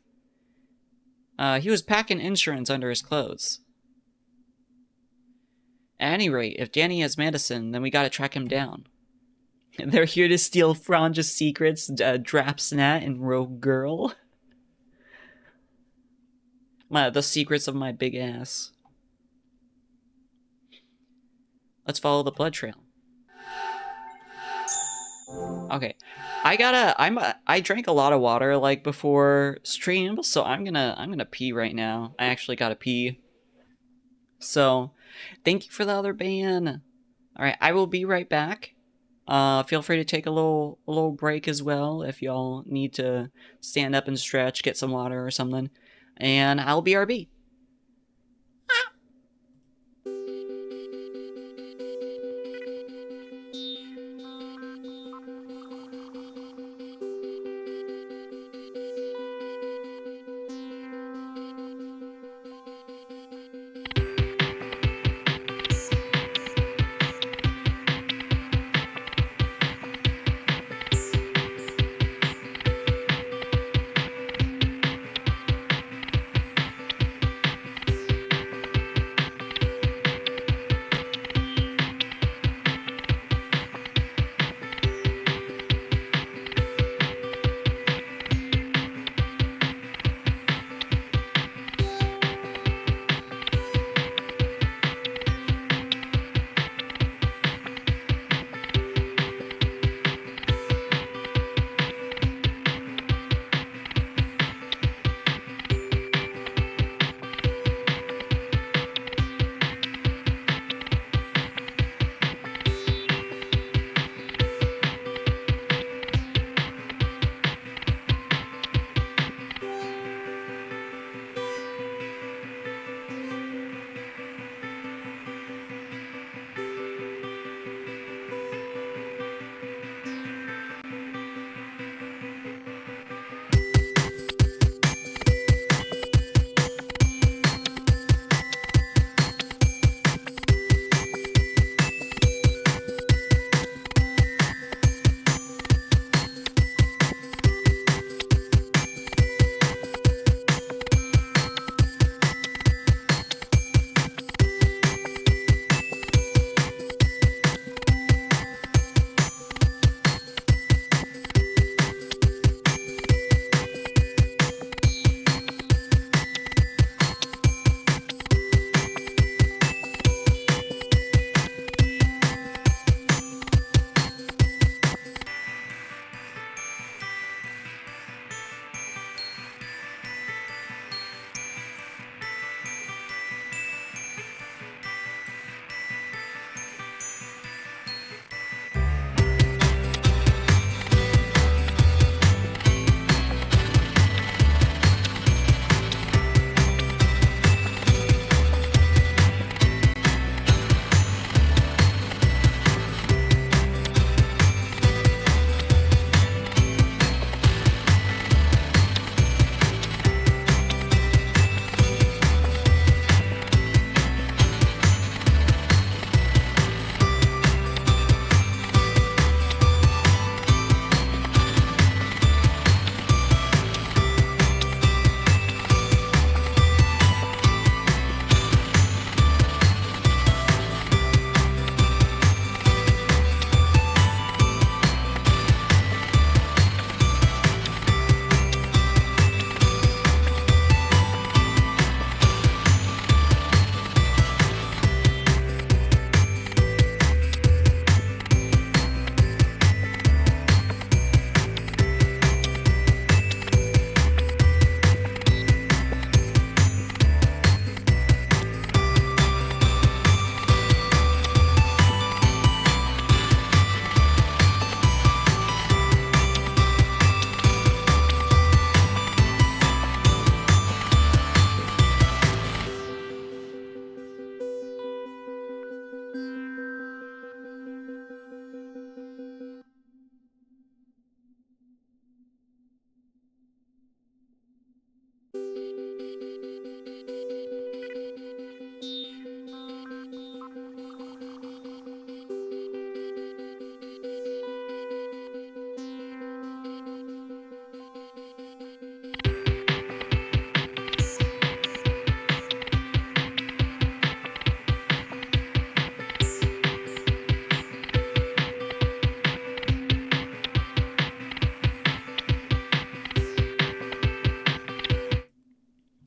He was packing insurance under his clothes. At any rate, if Danny has medicine, then we gotta track him down. They're here to steal Fronge's secrets, Drapsnat and Rogue Girl. The secrets of my big ass. Let's follow the blood trail. Okay, I drank a lot of water like before stream, so I'm gonna pee right now. I actually gotta pee. So, thank you for the other ban. All right, I will be right back. Feel free to take a little break as well if y'all need to stand up and stretch, get some water or something, and I'll be RB.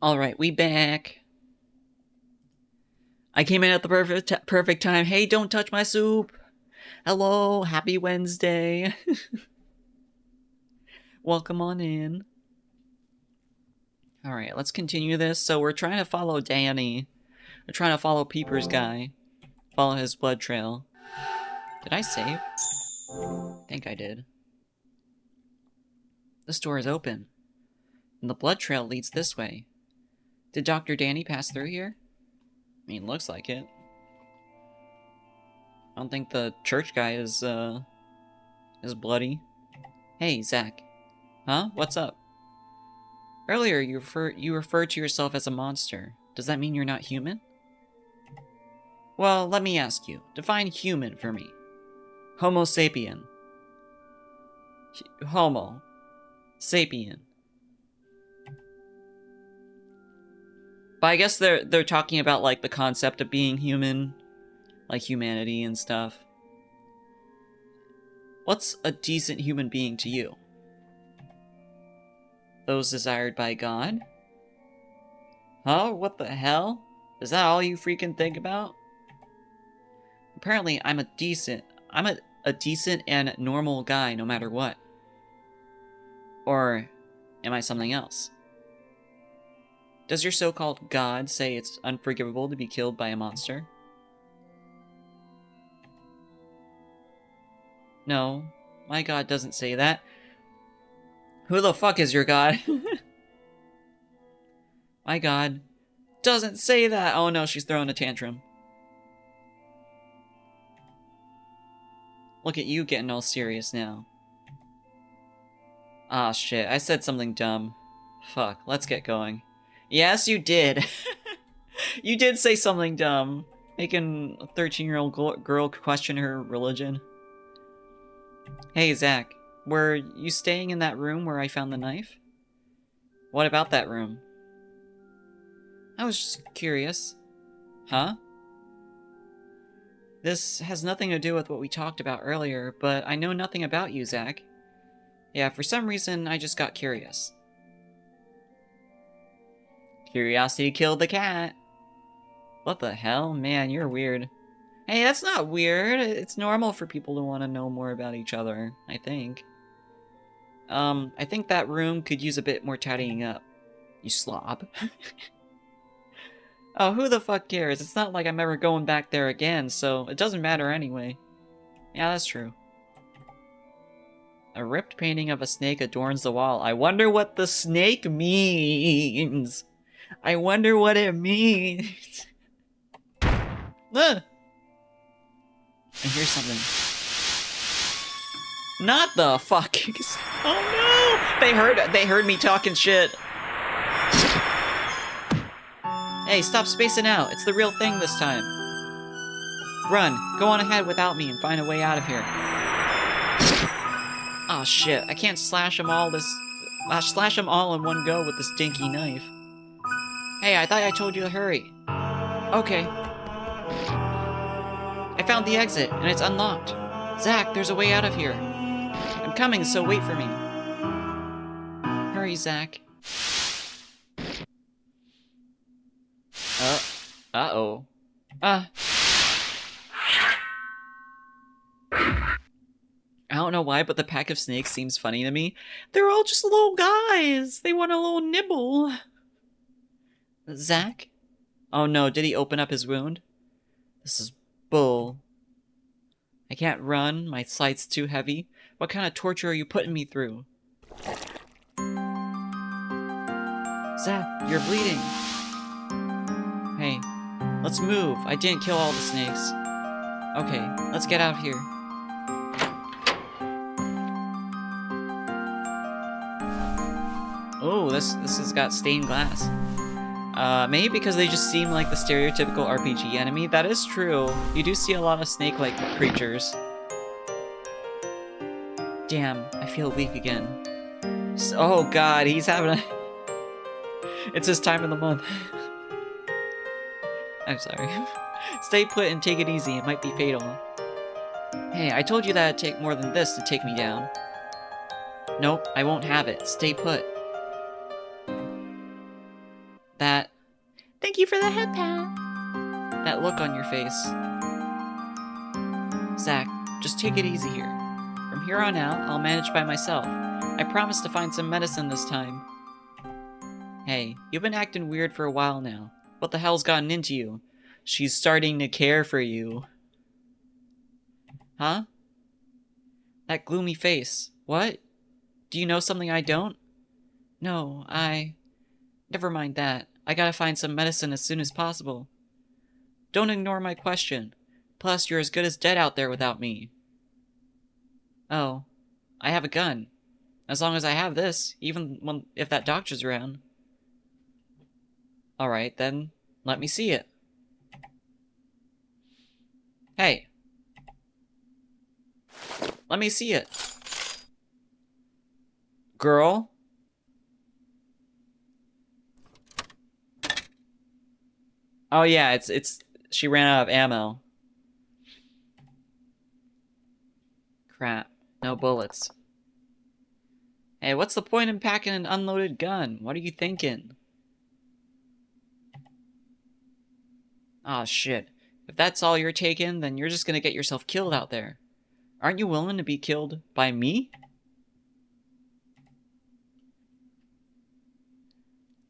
Alright, we back. I came in at the perfect time. Hey, don't touch my soup. Hello, happy Wednesday. Welcome on in. Alright, let's continue this. So we're trying to follow Danny. We're trying to follow Peepers guy. Follow his blood trail. Did I save? I think I did. This door is open. And the blood trail leads this way. Did Dr. Danny pass through here? I mean, looks like it. I don't think the church guy is bloody. Hey, Zach. Huh? What's up? Earlier, you referred to yourself as a monster. Does that mean you're not human? Well, let me ask you. Define human for me. Homo sapien. Homo. Sapien. But I guess they're talking about, like, the concept of being human. Like, humanity and stuff. What's a decent human being to you? Those desired by God? Huh? What the hell? Is that all you freaking think about? Apparently, I'm a decent and normal guy no matter what. Or am I something else? Does your so-called God say it's unforgivable to be killed by a monster? No, my God doesn't say that. Who the fuck is your God? My God doesn't say that. Oh no, she's throwing a tantrum. Look at you getting all serious now. Ah, shit, I said something dumb. Fuck, let's get going. Yes, you did. You did say something dumb. Making a 13-year-old girl question her religion. Hey, Zach. Were you staying in that room where I found the knife? What about that room? I was just curious. Huh? This has nothing to do with what we talked about earlier, but I know nothing about you, Zach. Yeah, for some reason, I just got curious. Curiosity killed the cat. What the hell? Man, you're weird. Hey, that's not weird. It's normal for people to want to know more about each other, I think. I think that room could use a bit more tidying up. You slob. Oh, who the fuck cares? It's not like I'm ever going back there again, so it doesn't matter anyway. Yeah, that's true. A ripped painting of a snake adorns the wall. I wonder what the snake means. I wonder what it means. Ah! And here's something. Not the fuck. Oh no! They heard me talking shit. Hey, stop spacing out. It's the real thing this time. Run. Go on ahead without me and find a way out of here. Oh shit, I can't slash them all in one go with this dinky knife. Hey, I thought I told you to hurry. Okay. I found the exit, and it's unlocked. Zach, there's a way out of here. I'm coming, so wait for me. Hurry, Zach. Uh-oh. I don't know why, but the pack of snakes seems funny to me. They're all just little guys. They want a little nibble. Zach? Oh no, did he open up his wound? This is bull. I can't run. My sight's too heavy. What kind of torture are you putting me through? Zach, you're bleeding. Hey, let's move. I didn't kill all the snakes. Okay, let's get out of here. Oh, this has got stained glass. Maybe because they just seem like the stereotypical RPG enemy. That is true. You do see a lot of snake-like creatures. Damn, I feel weak again. Oh god, he's having a... It's his time of the month. I'm sorry. Stay put and take it easy. It might be fatal. Hey, I told you that it'd take more than this to take me down. Nope, I won't have it. Stay put. That... Thank you for the head pat! That look on your face. Zach, just take it easy here. From here on out, I'll manage by myself. I promise to find some medicine this time. Hey, you've been acting weird for a while now. What the hell's gotten into you? She's starting to care for you. Huh? That gloomy face. What? Do you know something I don't? No, Never mind that. I gotta find some medicine as soon as possible. Don't ignore my question. Plus, you're as good as dead out there without me. Oh, I have a gun. As long as I have this, even if that doctor's around. Alright, then, let me see it. Hey. Let me see it. Girl? Oh yeah, it's she ran out of ammo. Crap. No bullets. Hey, what's the point in packing an unloaded gun? What are you thinking? Aw, shit. If that's all you're taking, then you're just gonna get yourself killed out there. Aren't you willing to be killed by me?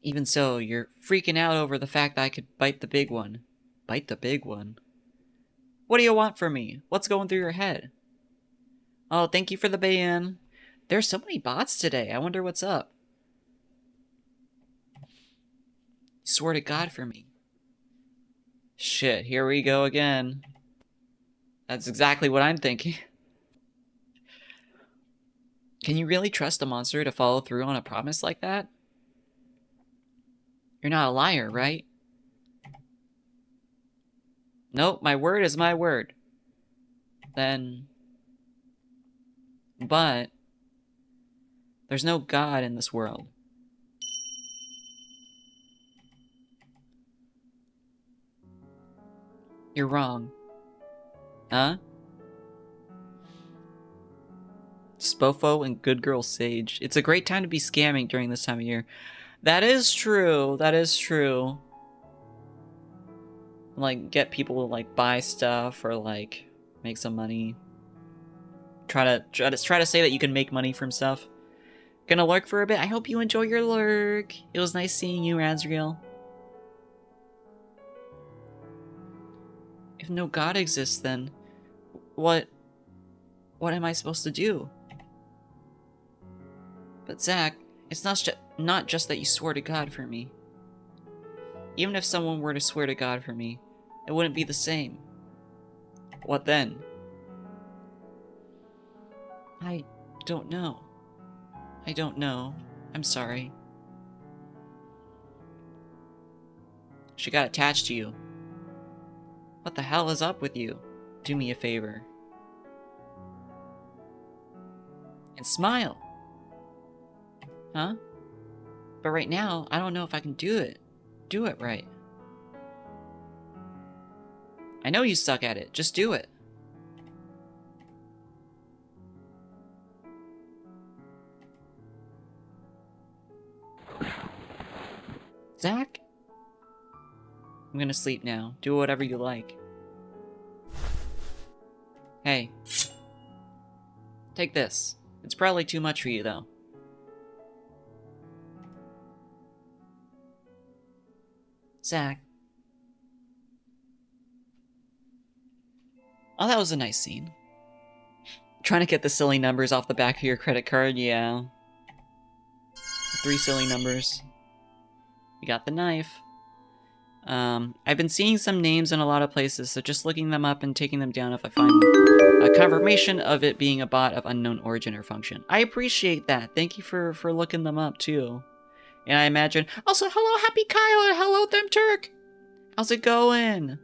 Even so, you're freaking out over the fact that I could bite the big one. Bite the big one? What do you want from me? What's going through your head? Oh, thank you for the ban. There's so many bots today. I wonder what's up. You swear to God for me. Shit, here we go again. That's exactly what I'm thinking. Can you really trust a monster to follow through on a promise like that? You're not a liar, right? Nope, my word is my word. Then... But... There's no God in this world. You're wrong. Huh? Spofo and Good Girl Sage. It's a great time to be scamming during this time of year. That is true. That is true. Like, get people to, like, buy stuff or, like, make some money. Try to say that you can make money from stuff. Gonna lurk for a bit. I hope you enjoy your lurk. It was nice seeing you, Razriel. If no God exists, then what am I supposed to do? But Zach, it's not just that you swore to God for me. Even if someone were to swear to God for me, it wouldn't be the same. What then? I don't know. I don't know. I'm sorry. She got attached to you. What the hell is up with you? Do me a favor. And smile. Huh? But right now, I don't know if I can do it. Do it right. I know you suck at it. Just do it. Zach? I'm gonna sleep now. Do whatever you like. Hey. Take this. It's probably too much for you, though. Zach. Oh, that was a nice scene. Trying to get the silly numbers off the back of your credit card, yeah. 3 silly numbers. We got the knife. I've been seeing some names in a lot of places, so just looking them up and taking them down if I find a confirmation of it being a bot of unknown origin or function. I appreciate that. Thank you for looking them up, too. And I imagine... Also, hello, Happy Kyle, and hello, Them Turk! How's it going?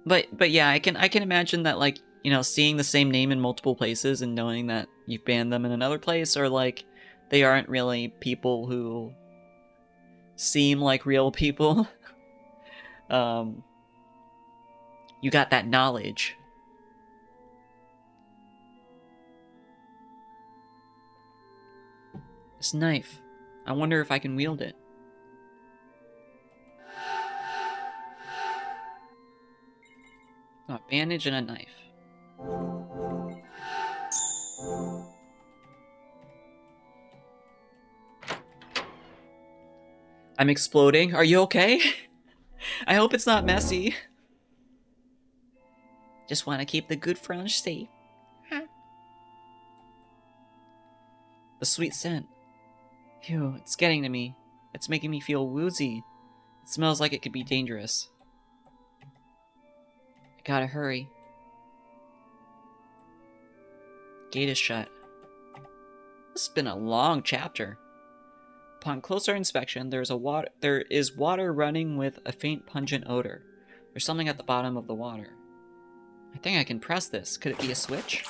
But yeah, I can imagine that, like, you know, seeing the same name in multiple places and knowing that you've banned them in another place, or, like, they aren't really people who seem like real people. You got that knowledge. This knife. I wonder if I can wield it. Oh, a bandage and a knife. I'm exploding. Are you okay? I hope it's not messy. Just want to keep the good Fronge safe. The sweet scent. Phew, it's getting to me. It's making me feel woozy. It smells like it could be dangerous. I gotta hurry. Gate is shut. This has been a long chapter. Upon closer inspection, there is water running with a faint pungent odor. There's something at the bottom of the water. I think I can press this. Could it be a switch?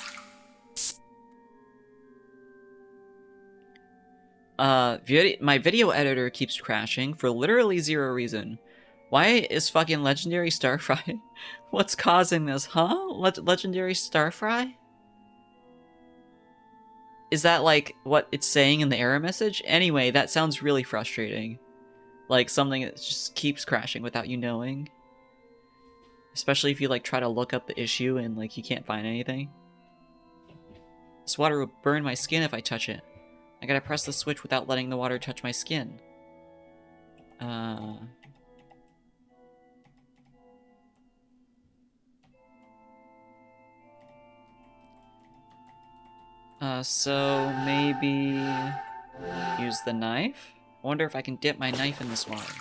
My video editor keeps crashing for literally zero reason. Why is fucking Legendary Starfry? What's causing this, huh? Legendary Starfry? Is that like what it's saying in the error message? Anyway, that sounds really frustrating. Like something that just keeps crashing without you knowing. Especially if you like try to look up the issue and like you can't find anything. This water will burn my skin if I touch it. I gotta press the switch without letting the water touch my skin. So maybe use the knife? I wonder if I can dip my knife in this water.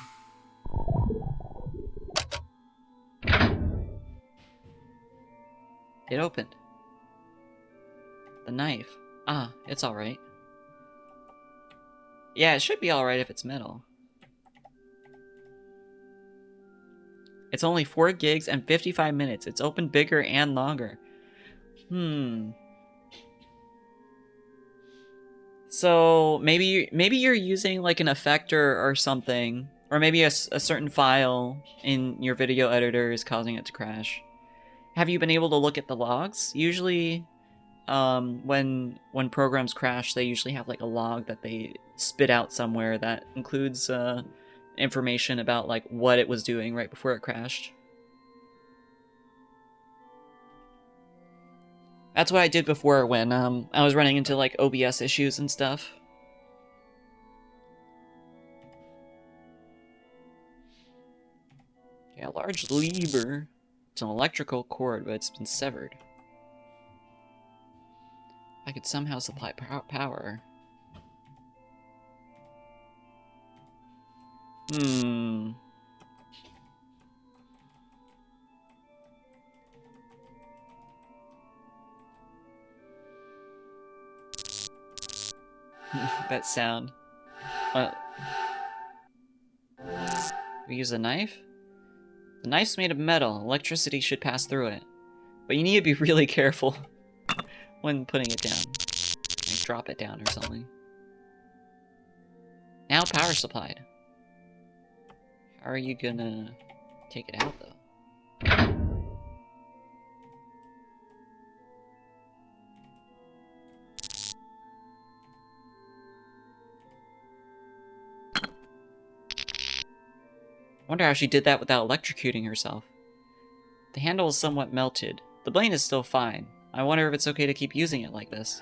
It opened. The knife. Ah, it's alright. Yeah, it should be alright if it's metal. It's only 4 gigs and 55 minutes. It's open bigger and longer. So maybe you're using like an effector or something, or maybe a certain file in your video editor is causing it to crash. Have you been able to look at the logs? Usually, when programs crash, they usually have like a log that they spit out somewhere that includes information about like what it was doing right before it crashed. That's what I did before when I was running into like OBS issues and stuff. Yeah, large lever. It's an electrical cord, but it's been severed. I could somehow supply power. That sound. We use a knife? The knife's made of metal. Electricity should pass through it. But you need to be really careful when putting it down. Like drop it down or something. Now power supplied. How are you gonna take it out, though? I wonder how she did that without electrocuting herself. The handle is somewhat melted. The blade is still fine. I wonder if it's okay to keep using it like this.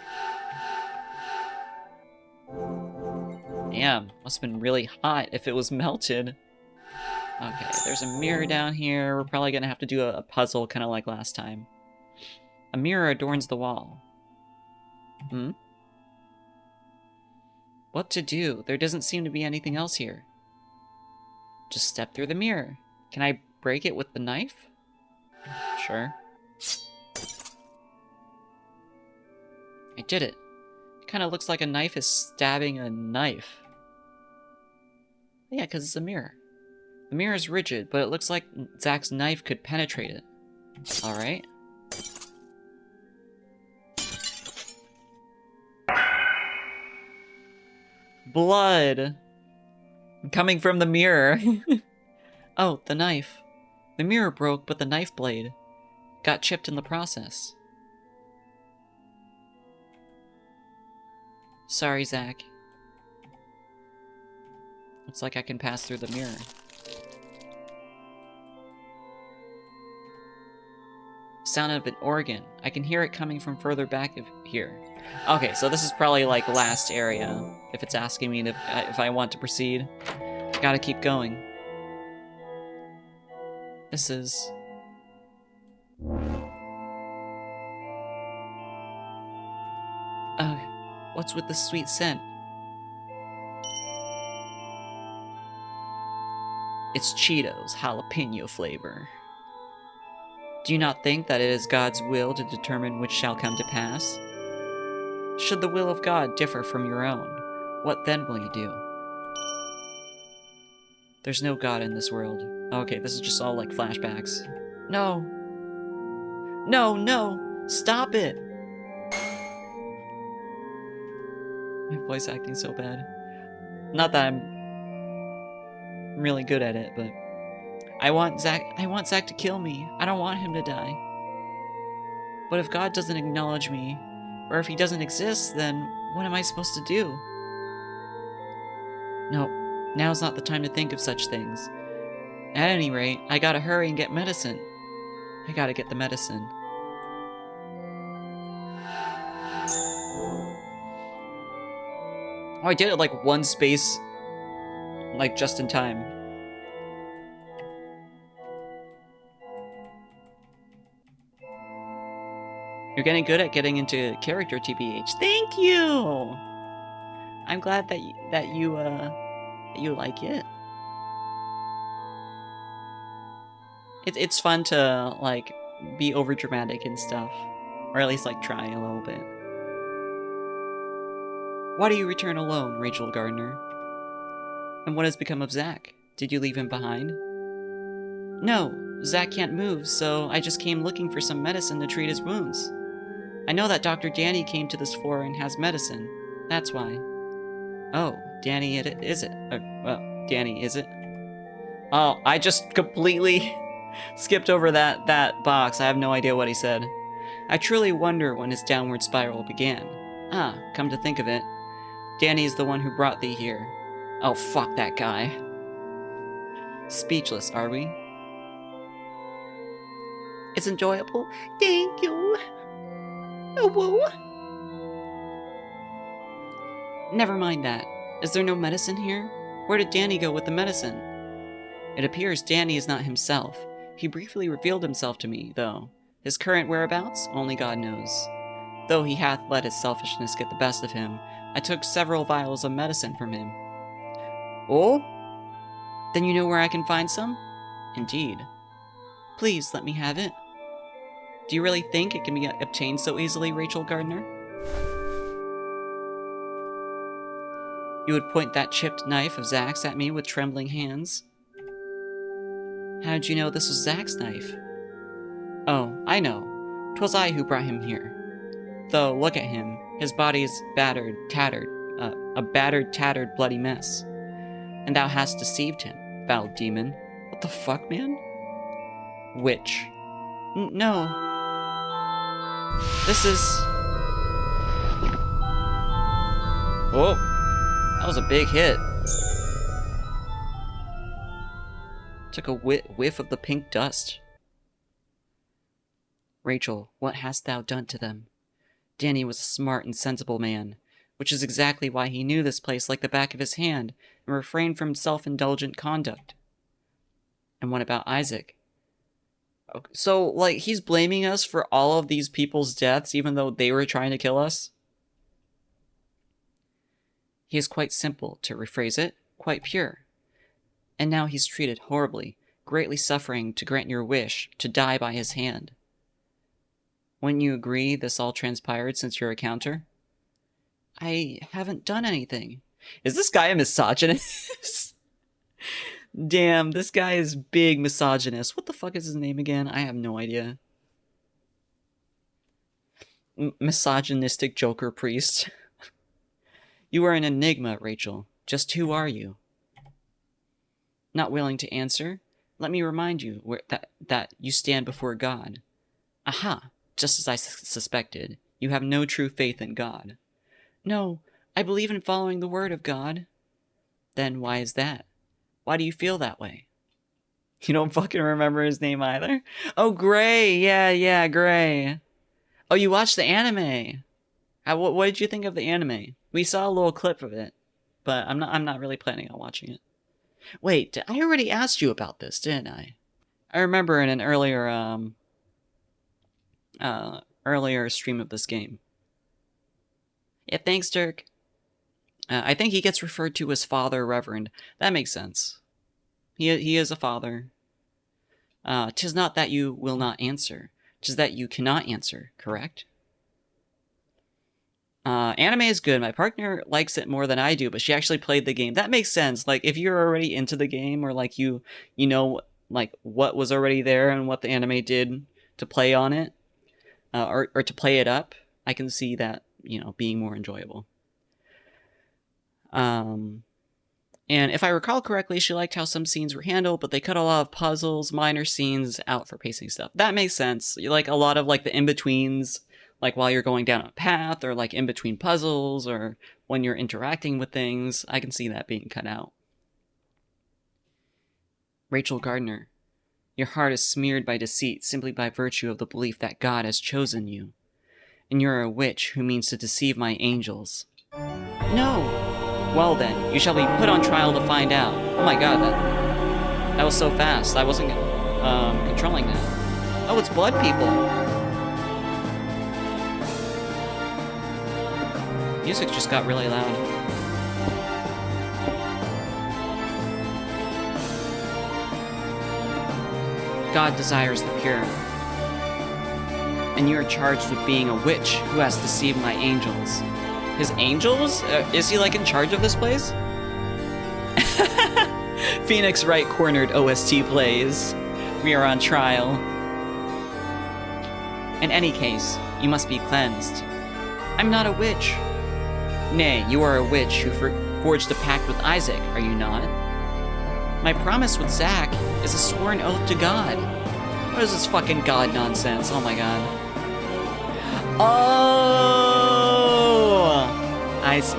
Damn, must have been really hot if it was melted. Okay, there's a mirror down here. We're probably gonna have to do a puzzle, kind of like last time. A mirror adorns the wall. What to do? There doesn't seem to be anything else here. Just step through the mirror. Can I break it with the knife? Sure. I did it. It kind of looks like a knife is stabbing a knife. Yeah, because it's a mirror. The mirror is rigid, but it looks like Zach's knife could penetrate it. Alright. Blood! Coming from the mirror. Oh, the knife. The mirror broke, but the knife blade got chipped in the process. Sorry, Zach. Looks like I can pass through the mirror. Sound of an organ. I can hear it coming from further back of here. Okay, so this is probably like last area. If it's asking me if I want to proceed. Gotta keep going. This is... what's with the sweet scent? It's Cheetos, jalapeno flavor. Do you not think that it is God's will to determine which shall come to pass? Should the will of God differ from your own, what then will you do? There's no God in this world. Okay, this is just all like flashbacks. No. No, no! Stop it! My voice acting's so bad. Not that I'm really good at it, but I want Zach to kill me. I don't want him to die. But if God doesn't acknowledge me, or if he doesn't exist, then what am I supposed to do? No, now's not the time to think of such things. At any rate, I gotta hurry and get medicine. I gotta get the medicine. Oh, I did it like one space, like just in time. You're getting good at getting into character, TBH. Thank you! I'm glad that you like it. It's fun to, like, be overdramatic and stuff. Or at least, like, try a little bit. Why do you return alone, Rachel Gardner? And what has become of Zach? Did you leave him behind? No, Zach can't move, so I just came looking for some medicine to treat his wounds. I know that Dr. Danny came to this floor and has medicine. That's why. Oh, Danny is it? Well, Danny, is it? Oh, I just completely skipped over that box. I have no idea what he said. I truly wonder when his downward spiral began. Ah, come to think of it, Danny's the one who brought thee here. Oh, fuck that guy. Speechless, are we? It's enjoyable. Thank you. Oh, whoa. Never mind that. Is there no medicine here? Where did Danny go with the medicine? It appears Danny is not himself. He briefly revealed himself to me, though. His current whereabouts, only God knows. Though he hath let his selfishness get the best of him, I took several vials of medicine from him. Oh? Then you know where I can find some? Indeed. Please let me have it. Do you really think it can be obtained so easily, Rachel Gardner? You would point that chipped knife of Zach's at me with trembling hands. How did you know this was Zach's knife? Oh, I know. 'Twas I who brought him here. Though, look at him. His body is battered, tattered, a battered, tattered, bloody mess. And thou hast deceived him, foul demon. What the fuck, man? Witch. No. This is... Oh, that was a big hit. Took a whiff of the pink dust. Rachel, what hast thou done to them? Danny was a smart and sensible man, which is exactly why he knew this place like the back of his hand and refrained from self-indulgent conduct. And what about Isaac? So, like, he's blaming us for all of these people's deaths even though they were trying to kill us? He is quite simple, to rephrase it, quite pure. And now he's treated horribly, greatly suffering to grant your wish, to die by his hand. Wouldn't you agree this all transpired since your encounter? I haven't done anything. Is this guy a misogynist? Damn, this guy is big misogynist. What the fuck is his name again? I have no idea. Misogynistic Joker priest. You are an enigma, Rachel. Just who are you? Not willing to answer? Let me remind you that you stand before God. Aha! Just as I suspected. You have no true faith in God. No, I believe in following the word of God. Then why is that? Why do you feel that way? You don't fucking remember his name either? Oh, Gray. Yeah, Gray. Oh, you watched the anime. What did you think of the anime? We saw a little clip of it, but I'm not really planning on watching it. Wait, I already asked you about this, didn't I? I remember in an earlier stream of this game. Yeah, thanks, Dirk. I think he gets referred to as Father Reverend. That makes sense. He is a father. 'Tis not that you will not answer, 'tis that you cannot answer, correct? Anime is good. My partner likes it more than I do, but she actually played the game. That makes sense. Like, if you're already into the game, or like you know, like what was already there and what the anime did to play on it, or to play it up, I can see that, being more enjoyable. And if I recall correctly, she liked how some scenes were handled, but they cut a lot of puzzles, minor scenes out for pacing stuff. That makes sense. You like a lot of like the in-betweens, like while you're going down a path, or like in between puzzles, or when you're interacting with things. I can see that being cut out. Rachel Gardner, your heart is smeared by deceit simply by virtue of the belief that God has chosen you. And you're a witch who means to deceive my angels. No! Well then, you shall be put on trial to find out. Oh my god, that was so fast. I wasn't controlling that. Oh, it's blood people. Music just got really loud. God desires the pure. And you are charged with being a witch who has deceived my angels. His angels? Is he like in charge of this place? Phoenix Wright cornered OST plays. We are on trial. In any case, you must be cleansed. I'm not a witch. Nay, you are a witch who forged a pact with Isaac, are you not? My promise with Zack is a sworn oath to God. What is this fucking God nonsense? Oh my god. Oh!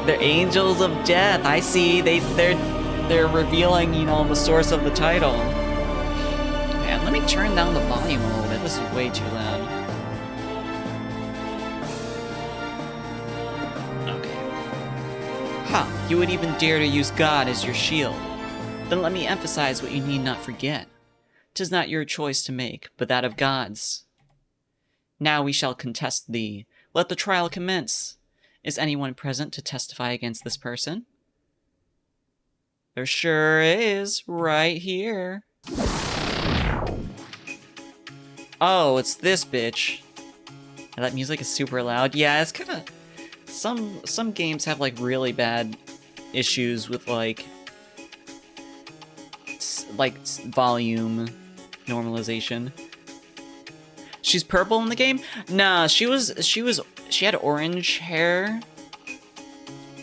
They're angels of death. I see. They're revealing, the source of the title. Man, let me turn down the volume a little bit. This is way too loud. Okay. Ha! You would even dare to use God as your shield. Then let me emphasize what you need not forget. 'Tis not your choice to make, but that of God's. Now we shall contest thee. Let the trial commence. Is anyone present to testify against this person? There sure is, right here. Oh, it's this bitch. That music is super loud. Yeah, it's kind of... Some games have, like, really bad issues with, like volume normalization. She's purple in the game? Nah, she had orange hair.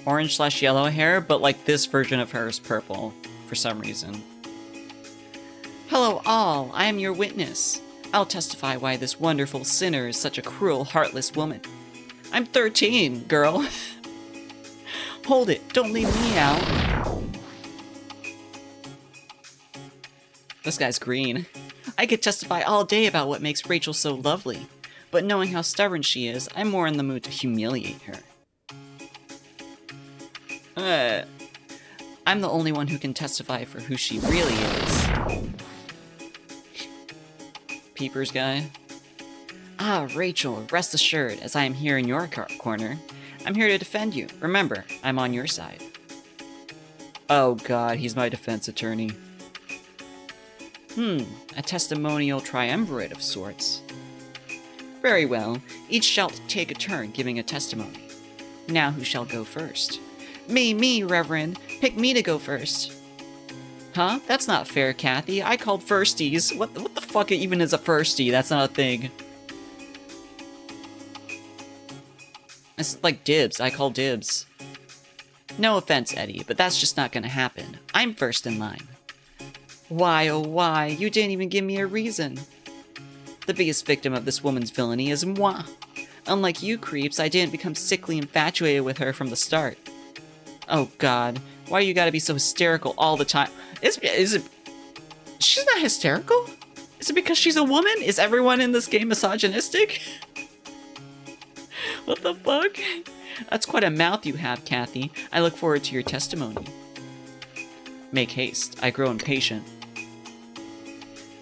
Orange/yellow hair, but like this version of her is purple for some reason. Hello all, I am your witness. I'll testify why this wonderful sinner is such a cruel, heartless woman. I'm 13, girl. Hold it, don't leave me out. This guy's green. I could testify all day about what makes Rachel so lovely, but knowing how stubborn she is, I'm more in the mood to humiliate her. I'm the only one who can testify for who she really is. Peepers guy. Ah, Rachel, rest assured, as I am here in your corner, I'm here to defend you. Remember, I'm on your side. Oh god, he's my defense attorney. A testimonial triumvirate of sorts. Very well, each shall take a turn giving a testimony. Now who shall go first? Me, Reverend. Pick me to go first. Huh? That's not fair, Kathy. I called firsties. What the fuck even is a firstie? That's not a thing. It's like dibs. I call dibs. No offense, Eddie, but that's just not gonna happen. I'm first in line. Why, oh why? You didn't even give me a reason. The biggest victim of this woman's villainy is moi. Unlike you creeps, I didn't become sickly infatuated with her from the start. Oh god, why you gotta be so hysterical all the time? Is it She's not hysterical? Is it because she's a woman? Is everyone in this game misogynistic? What the fuck? That's quite a mouth you have, Kathy. I look forward to your testimony. Make haste. I grow impatient.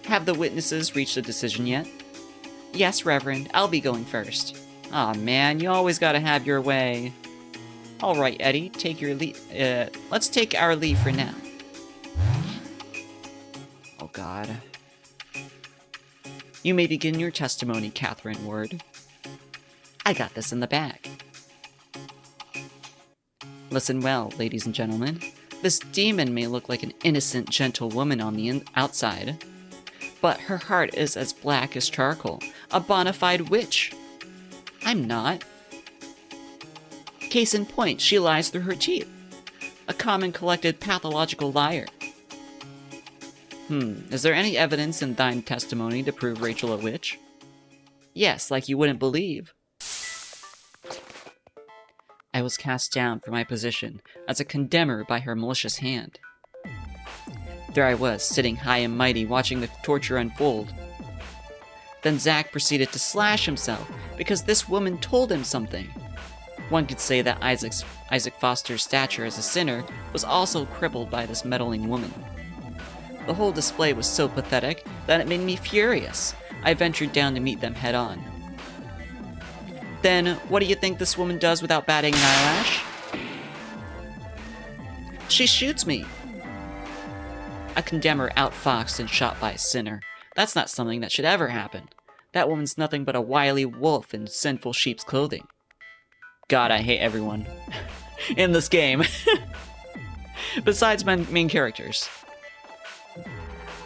Have the witnesses reached a decision yet? Yes, Reverend. I'll be going first. Aw, man, you always gotta have your way. Alright, Eddie, take your leave. Let's take our leave for now. Oh, God. You may begin your testimony, Catherine Ward. I got this in the bag. Listen well, ladies and gentlemen. This demon may look like an innocent, gentle woman on the outside, but her heart is as black as charcoal, a bona fide witch. I'm not. Case in point, she lies through her teeth. A common, collected, pathological liar. Is there any evidence in thine testimony to prove Rachel a witch? Yes, like you wouldn't believe. I was cast down from my position as a condemner by her malicious hand. There I was, sitting high and mighty, watching the torture unfold. Then Zack proceeded to slash himself because this woman told him something. One could say that Isaac Foster's stature as a sinner was also crippled by this meddling woman. The whole display was so pathetic that it made me furious. I ventured down to meet them head on. Then, what do you think this woman does without batting an eyelash? She shoots me. A condemner outfoxed and shot by a sinner. That's not something that should ever happen. That woman's nothing but a wily wolf in sinful sheep's clothing. God, I hate everyone in this game. Besides my main characters.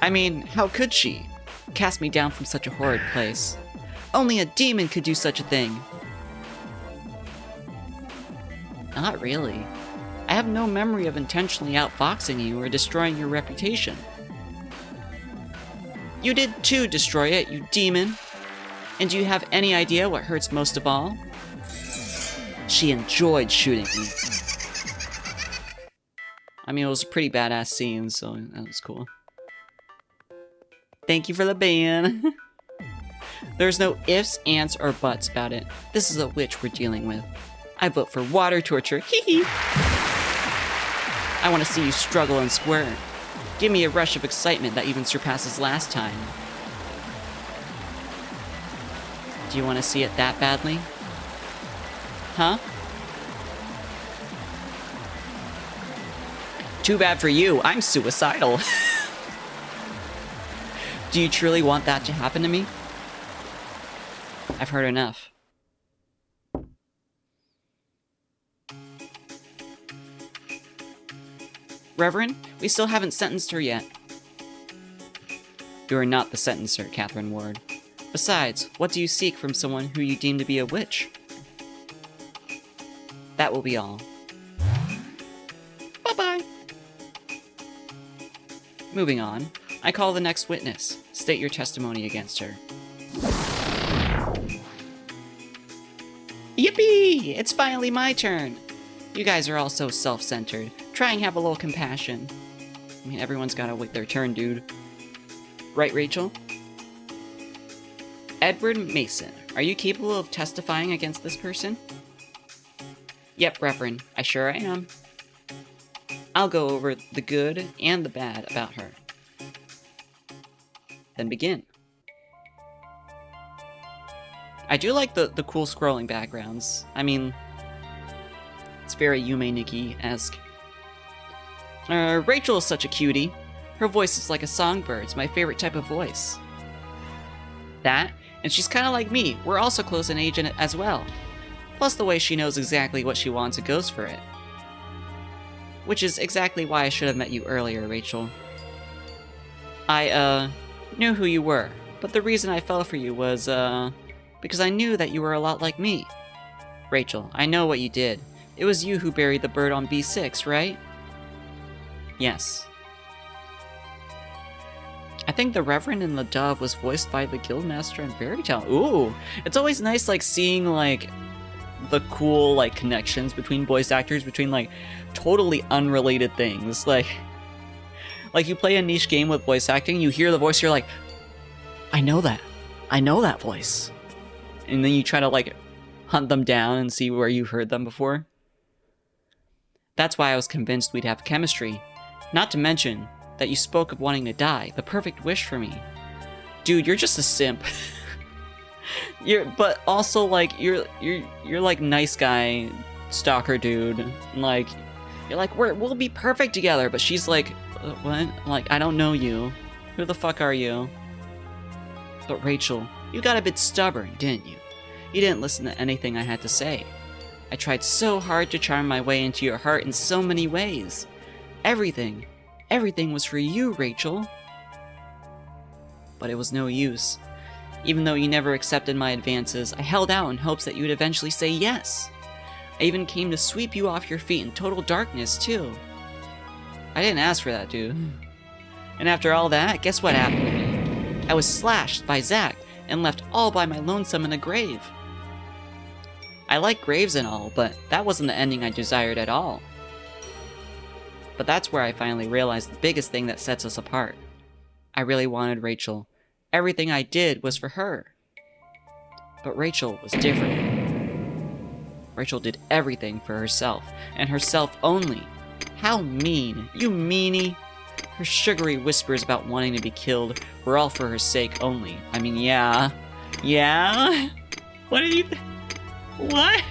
I mean, how could she cast me down from such a horrid place? Only a demon could do such a thing. Not really. I have no memory of intentionally outfoxing you or destroying your reputation. You did too destroy it, you demon. And do you have any idea what hurts most of all? She enjoyed shooting me. I mean, it was a pretty badass scene, so that was cool. Thank you for the ban. There's no ifs, ands, or buts about it. This is a witch we're dealing with. I vote for water torture. Hee hee. I want to see you struggle and squirm. Give me a rush of excitement that even surpasses last time. Do you want to see it that badly? Huh? Too bad for you. I'm suicidal. Do you truly want that to happen to me? I've heard enough. Reverend, we still haven't sentenced her yet. You are not the sentencer, Catherine Ward. Besides, what do you seek from someone who you deem to be a witch? That will be all. Bye-bye. Moving on, I call the next witness. State your testimony against her. Yippee! It's finally my turn! You guys are all so self-centered. Try and have a little compassion. I mean, everyone's gotta wait their turn, dude. Right, Rachel? Edward Mason, are you capable of testifying against this person? Yep, Reverend, I sure am. I'll go over the good and the bad about her. Then begin. I do like the cool scrolling backgrounds. I mean, it's very Yume Nikki-esque. Rachel is such a cutie. Her voice is like a songbird's, my favorite type of voice. That, and she's kind of like me. We're also close in age as well. Plus the way she knows exactly what she wants and goes for it. Which is exactly why I should have met you earlier, Rachel. I, knew who you were, but the reason I fell for you was, because I knew that you were a lot like me. Rachel, I know what you did. It was you who buried the bird on B6, right? Yes. I think the Reverend and the Dove was voiced by the Guildmaster and very talented. Ooh! It's always nice, like, seeing, like, the cool, like, connections between voice actors, between, like, totally unrelated things. Like, Like, you play a niche game with voice acting, you hear the voice, you're like, I know that. I know that voice. And then you try to, like, hunt them down and see where you heard them before. That's why I was convinced we'd have chemistry. Not to mention that you spoke of wanting to die, the perfect wish for me. Dude, you're just a simp. But also, like, you're like nice guy, stalker dude. Like, you're like, we'll be perfect together. But she's like, what? Like, I don't know you. Who the fuck are you? But Rachel, you got a bit stubborn, didn't you? You didn't listen to anything I had to say. I tried so hard to charm my way into your heart in so many ways. Everything was for you, Rachel. But it was no use. Even though you never accepted my advances, I held out in hopes that you would eventually say yes. I even came to sweep you off your feet in total darkness, too. I didn't ask for that, dude. And after all that, guess what happened to me? I was slashed by Zack and left all by my lonesome in a grave. I like graves and all, but that wasn't the ending I desired at all. But that's where I finally realized the biggest thing that sets us apart. I really wanted Rachel. Everything I did was for her. But Rachel was different. Rachel did everything for herself, and herself only. How mean, you meanie. Her sugary whispers about wanting to be killed were all for her sake only. I mean, yeah. Yeah? What did you What?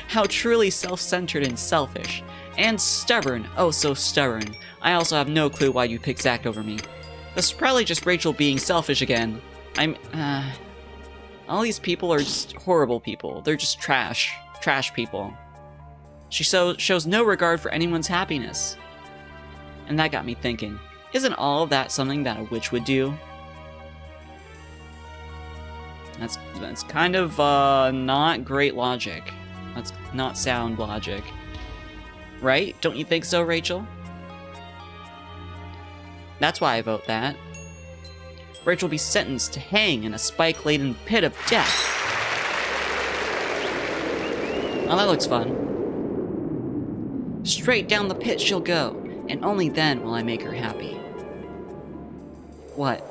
How truly self-centered and selfish. And stubborn. Oh, so stubborn. I also have no clue why you picked Zack over me. This is probably just Rachel being selfish again. All these people are just horrible people. They're just trash. Trash people. She shows no regard for anyone's happiness. And that got me thinking, isn't all of that something that a witch would do? That's kind of not great logic. That's not sound logic. Right? Don't you think so, Rachel? That's why I vote that. Rachel will be sentenced to hang in a spike-laden pit of death. Oh, that looks fun. Straight down the pit she'll go, and only then will I make her happy. What?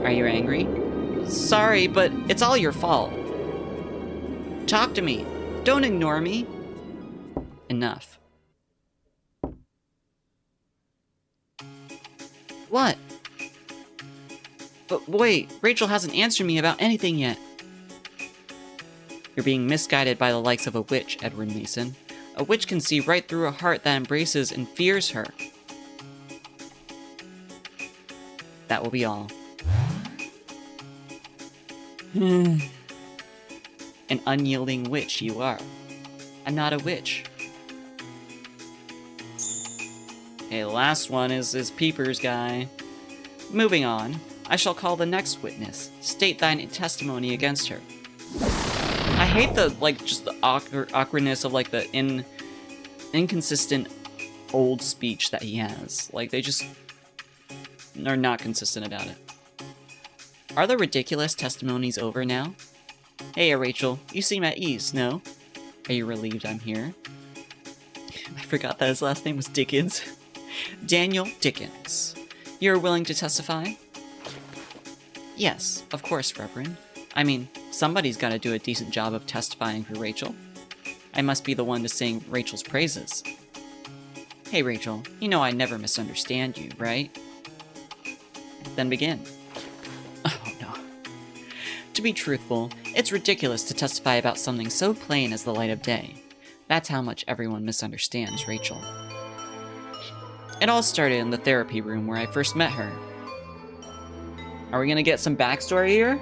Are you angry? Sorry, but it's all your fault. Talk to me. Don't ignore me. Enough. What? But wait, Rachel hasn't answered me about anything yet. You're being misguided by the likes of a witch, Edward Mason. A witch can see right through a heart that embraces and fears her. That will be all. An unyielding witch you are. I'm not a witch. Okay, the last one is Peepers guy. Moving on, I shall call the next witness. State thine testimony against her. I hate the, like, just the awkwardness of, like, the inconsistent old speech that he has. Like, they just are not consistent about it. Are the ridiculous testimonies over now? Hey, Rachel, you seem at ease, no? Are you relieved I'm here? I forgot that his last name was Dickens. Daniel Dickens. You're willing to testify? Yes, of course, Reverend. I mean, somebody's gotta do a decent job of testifying for Rachel. I must be the one to sing Rachel's praises. Hey, Rachel, you know I never misunderstand you, right? Then begin. Oh, no. To be truthful, it's ridiculous to testify about something so plain as the light of day. That's how much everyone misunderstands Rachel. It all started in the therapy room where I first met her. Are we gonna get some backstory here?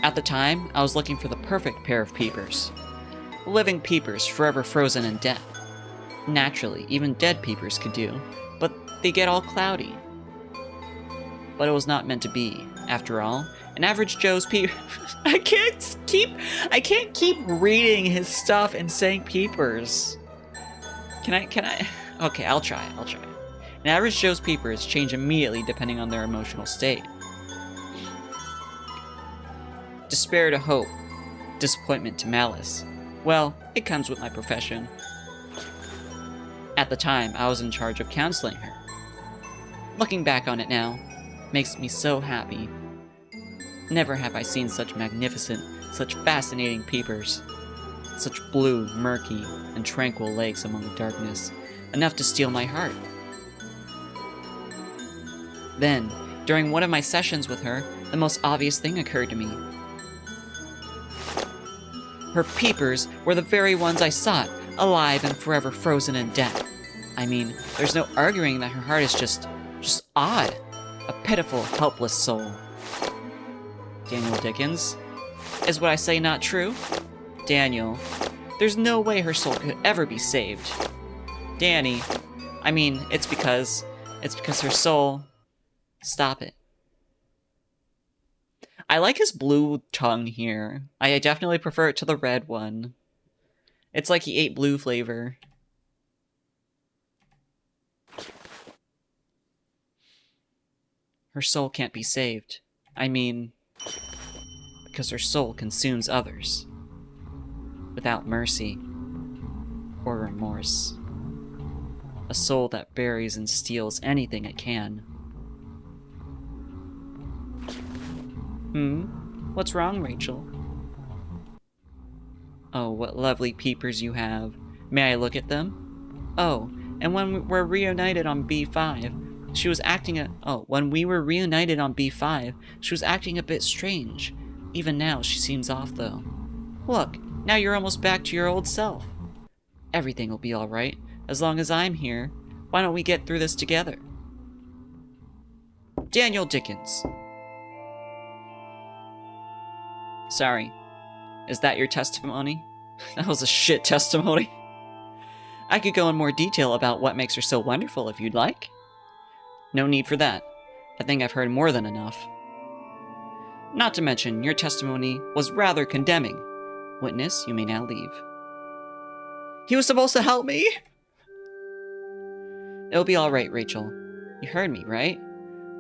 At the time, I was looking for the perfect pair of peepers. Living peepers forever frozen in death. Naturally, even dead peepers could do, but they get all cloudy. But it was not meant to be. After all, an average Joe's peep. I can't keep reading his stuff and saying peepers. Can I? Okay, I'll try. An average Joe's peepers change immediately depending on their emotional state. Despair to hope. Disappointment to malice. Well, it comes with my profession. At the time, I was in charge of counseling her. Looking back on it now, makes me so happy. Never have I seen such magnificent, such fascinating peepers. Such blue, murky, and tranquil lakes among the darkness, enough to steal my heart. Then, during one of my sessions with her, the most obvious thing occurred to me. Her peepers were the very ones I sought, alive and forever frozen in death. I mean, there's no arguing that her heart is just odd. A pitiful, helpless soul. Daniel Dickens? Is what I say not true? Daniel, there's no way her soul could ever be saved. Danny, I mean, it's because her soul... Stop it. I like his blue tongue here. I definitely prefer it to the red one. It's like he ate blue flavor. Her soul can't be saved. I mean, because her soul consumes others. Without mercy or remorse. A soul that buries and steals anything it can. What's wrong, Rachel? Oh, what lovely peepers you have. May I look at them? Oh, and when we're reunited on B5, she was acting when we were reunited on B5, she was acting a bit strange. Even now, she seems off, though. Look, now you're almost back to your old self. Everything will be alright, as long as I'm here. Why don't we get through this together? Daniel Dickens. Sorry. Is that your testimony? That was a shit testimony. I could go in more detail about what makes her so wonderful if you'd like. No need for that. I think I've heard more than enough. Not to mention, your testimony was rather condemning. Witness, you may now leave. He was supposed to help me? It'll be alright, Rachel. You heard me, right?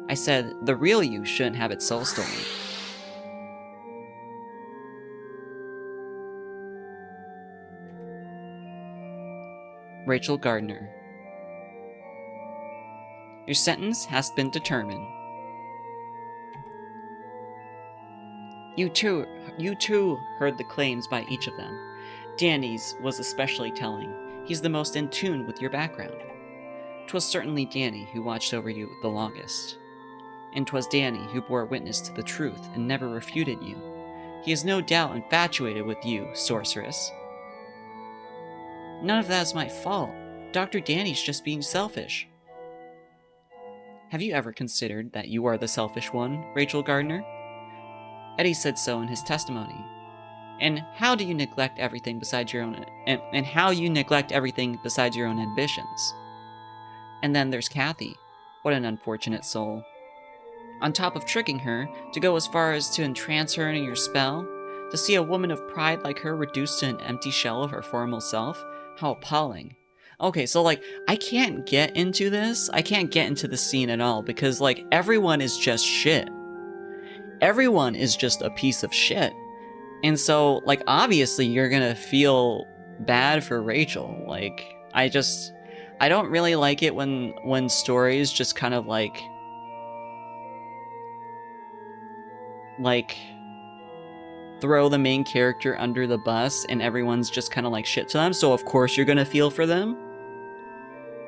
I said the real you shouldn't have its soul stolen. Rachel Gardner. Your sentence has been determined. You too heard the claims by each of them. Danny's was especially telling. He's the most in tune with your background. 'Twas certainly Danny who watched over you the longest. And 'twas Danny who bore witness to the truth and never refuted you. He is no doubt infatuated with you, sorceress. None of that is my fault. Dr. Danny's just being selfish. Have you ever considered that you are the selfish one, Rachel Gardner? Eddie said so in his testimony. And how do you neglect everything besides your own ambitions? And then there's Kathy. What an unfortunate soul. On top of tricking her, to go as far as to entrance her in your spell, to see a woman of pride like her reduced to an empty shell of her former self, how appalling. Okay, so like, I can't get into this. I can't get into the scene at all because like, everyone is just shit. Everyone is just a piece of shit. And so, like, obviously you're gonna feel bad for Rachel. Like, I don't really like it when stories just kind of like throw the main character under the bus and everyone's just kind of like shit to them. So of course you're gonna feel for them.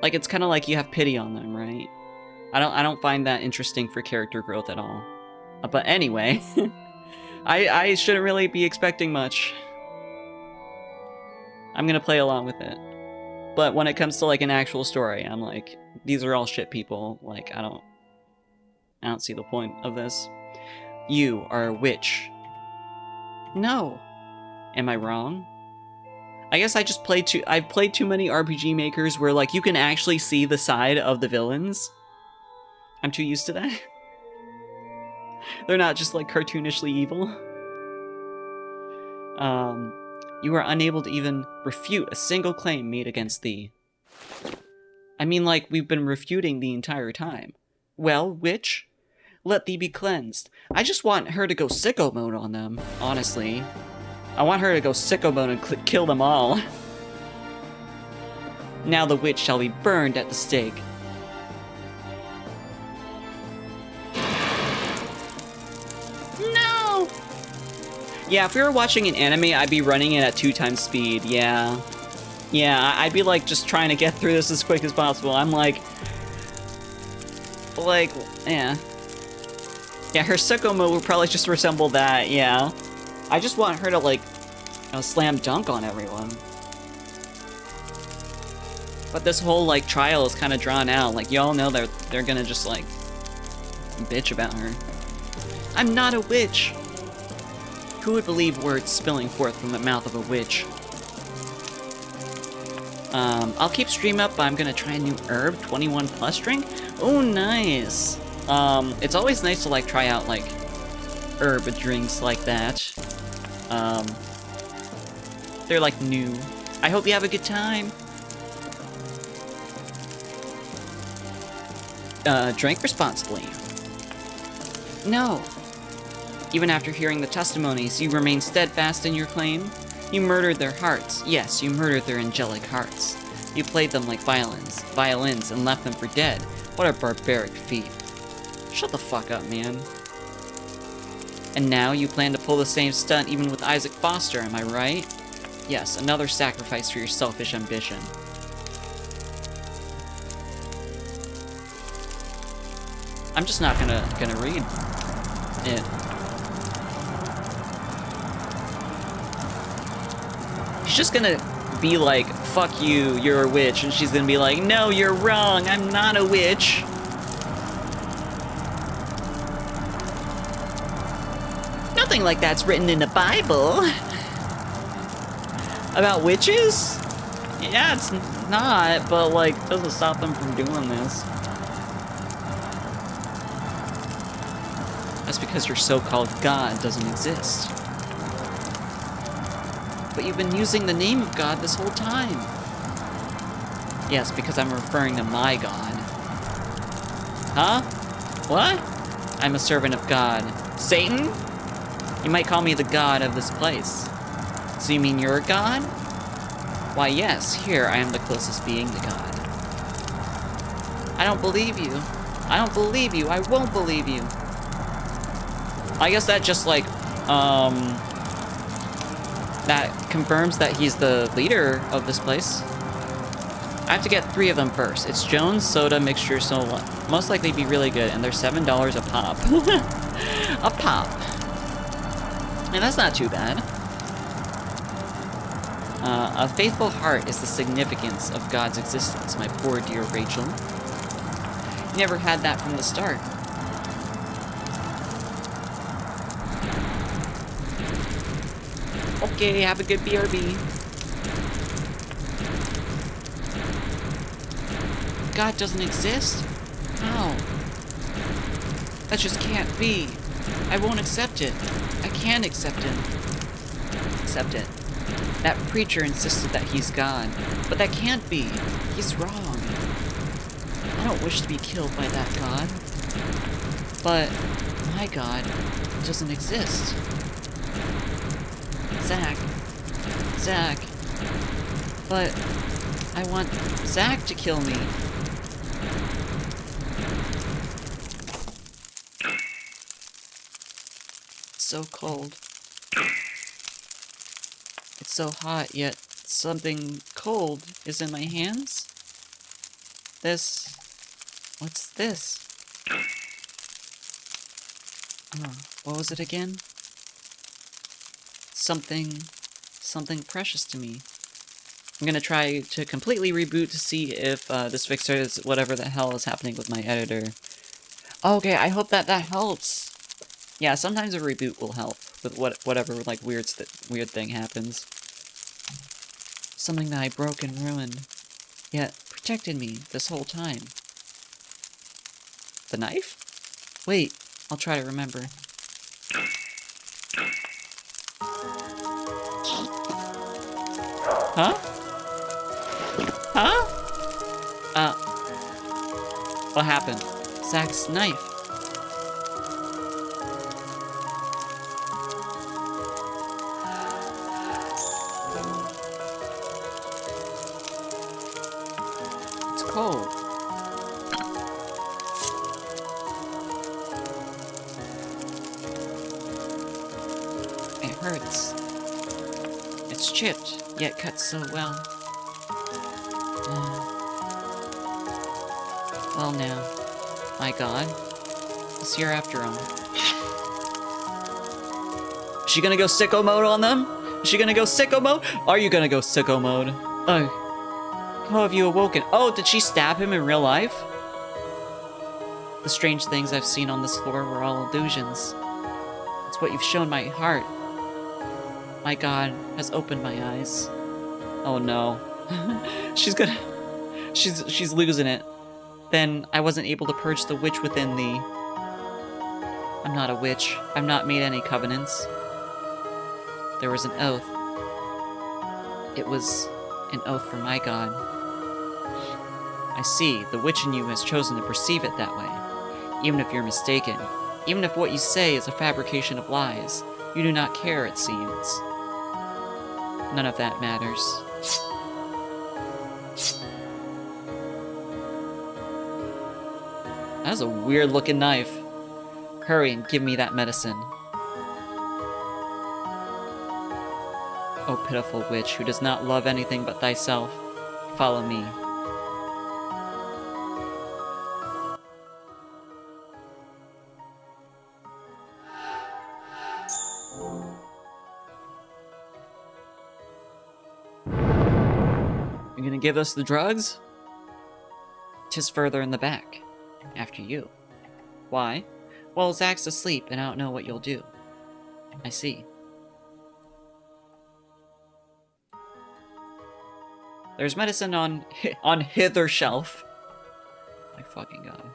Like, it's kind of like you have pity on them, right? I don't find that interesting for character growth at all. But anyway, I shouldn't really be expecting much. I'm gonna play along with it. But when it comes to like an actual story, I'm like, these are all shit people. Like, I don't see the point of this. You are a witch. No. Am I wrong? I guess I just I've played too many RPG makers where like you can actually see the side of the villains. I'm too used to that. They're not just like cartoonishly evil. You are unable to even refute a single claim made against thee. I mean, like, we've been refuting the entire time. Well, witch, let thee be cleansed. I just want her to go sicko mode on them, honestly. I want her to go sicko mode and kill them all. Now the witch shall be burned at the stake. No! Yeah, if we were watching an anime, I'd be running it at 2 times speed, yeah. Yeah, I'd be like just trying to get through this as quick as possible. I'm like, yeah. Yeah, her sicko mode would probably just resemble that, yeah. I just want her to like, slam dunk on everyone. But this whole like trial is kind of drawn out. Like y'all know they're gonna just like bitch about her. I'm not a witch. Who would believe words spilling forth from the mouth of a witch? I'll keep stream up, but I'm gonna try a new herb, 21 plus drink. Oh, nice. It's always nice to like try out like herb drinks like that. They're like new. I hope you have a good time. Drink responsibly. No. Even after hearing the testimonies, you remain steadfast in your claim? You murdered their hearts. Yes, you murdered their angelic hearts. You played them like violins, and left them for dead. What a barbaric feat. Shut the fuck up, man. And now you plan to pull the same stunt even with Isaac Foster, am I right? Yes, another sacrifice for your selfish ambition. I'm just not gonna read it. She's just gonna be like, fuck you, you're a witch, and she's gonna be like, no, you're wrong, I'm not a witch. Nothing like that's written in the Bible. About witches? Yeah, it's not, but like, doesn't stop them from doing this. That's because your so-called God doesn't exist. But you've been using the name of God this whole time. Yes, because I'm referring to my God. Huh? What? I'm a servant of God. Satan? You might call me the God of this place. So you mean you're a God? Why, yes, here I am the closest being to God. I don't believe you. I don't believe you. I won't believe you. I guess that just like, that confirms that he's the leader of this place. I have to get 3 of them first. It's Jones, soda, mixture, so most likely be really good, and they're $7 a pop. A pop. And that's not too bad. A faithful heart is the significance of God's existence, my poor dear Rachel. You never had that from the start. Okay, have a good BRB. God doesn't exist? How? That just can't be. I won't accept it. I can't accept him. Accept it. That preacher insisted that he's God, but that can't be. He's wrong. I don't wish to be killed by that God. But my God doesn't exist. Zach. But I want Zach to kill me. It's so cold. It's so hot, yet something cold is in my hands. What's this? Oh, what was it again? Something precious to me. I'm gonna try to completely reboot to see if this fixes whatever the hell is happening with my editor. Okay, I hope that helps. Yeah, sometimes a reboot will help with whatever like weird thing happens. Something that I broke and ruined, yet protected me this whole time. The knife? Wait, I'll try to remember. Huh? Huh? What happened? Zach's knife. cold. It hurts. It's chipped, yet cut so well. Well now, my god, is here after him. Is she gonna go sicko mode on them? Is she gonna go sicko mode? Are you gonna go sicko mode? How have you awoken? Oh, did she stab him in real life? The strange things I've seen on this floor were all illusions. It's what you've shown my heart. My god has opened my eyes. Oh no. She's losing it. Then I wasn't able to purge the witch within thee. I'm not a witch. I've not made any covenants. There was an oath. It was an oath for my god. I see, the witch in you has chosen to perceive it that way. Even if you're mistaken, even if what you say is a fabrication of lies, you do not care, it seems. None of that matters. That was a weird looking knife. Hurry and give me that medicine. O pitiful witch who does not love anything but thyself, follow me. You gonna give us the drugs? 'Tis further in the back. After you. Why? Well, Zach's asleep, and I don't know what you'll do. I see. There's medicine on hither shelf. My fucking god.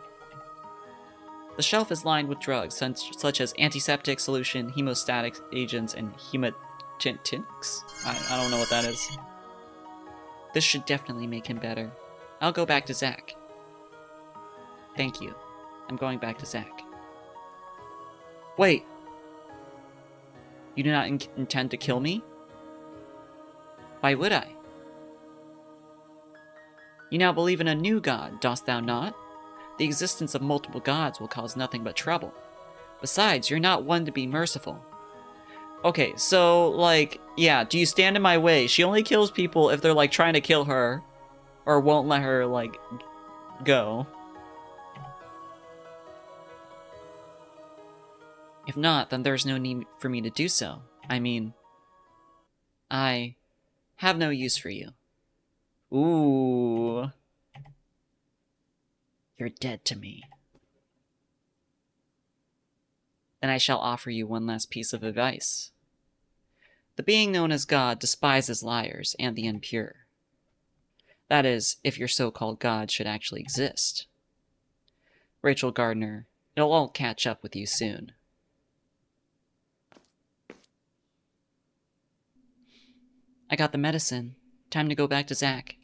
The shelf is lined with drugs, such as antiseptic solution, hemostatic agents, and hematinics? I don't know what that is. This should definitely make him better. I'll go back to Zach. Thank you. I'm going back to Zach. Wait. You do not intend to kill me? Why would I? You now believe in a new god, dost thou not? The existence of multiple gods will cause nothing but trouble. Besides, you're not one to be merciful. Okay, so, like, yeah, do you stand in my way? She only kills people if they're, like, trying to kill her, or won't let her, like, go. If not, then there's no need for me to do so. I mean, I have no use for you. Ooh. You're dead to me. Then I shall offer you one last piece of advice. The being known as God despises liars and the impure. That is, if your so-called God should actually exist. Rachel Gardner, it'll all catch up with you soon. I got the medicine. Time to go back to Zach.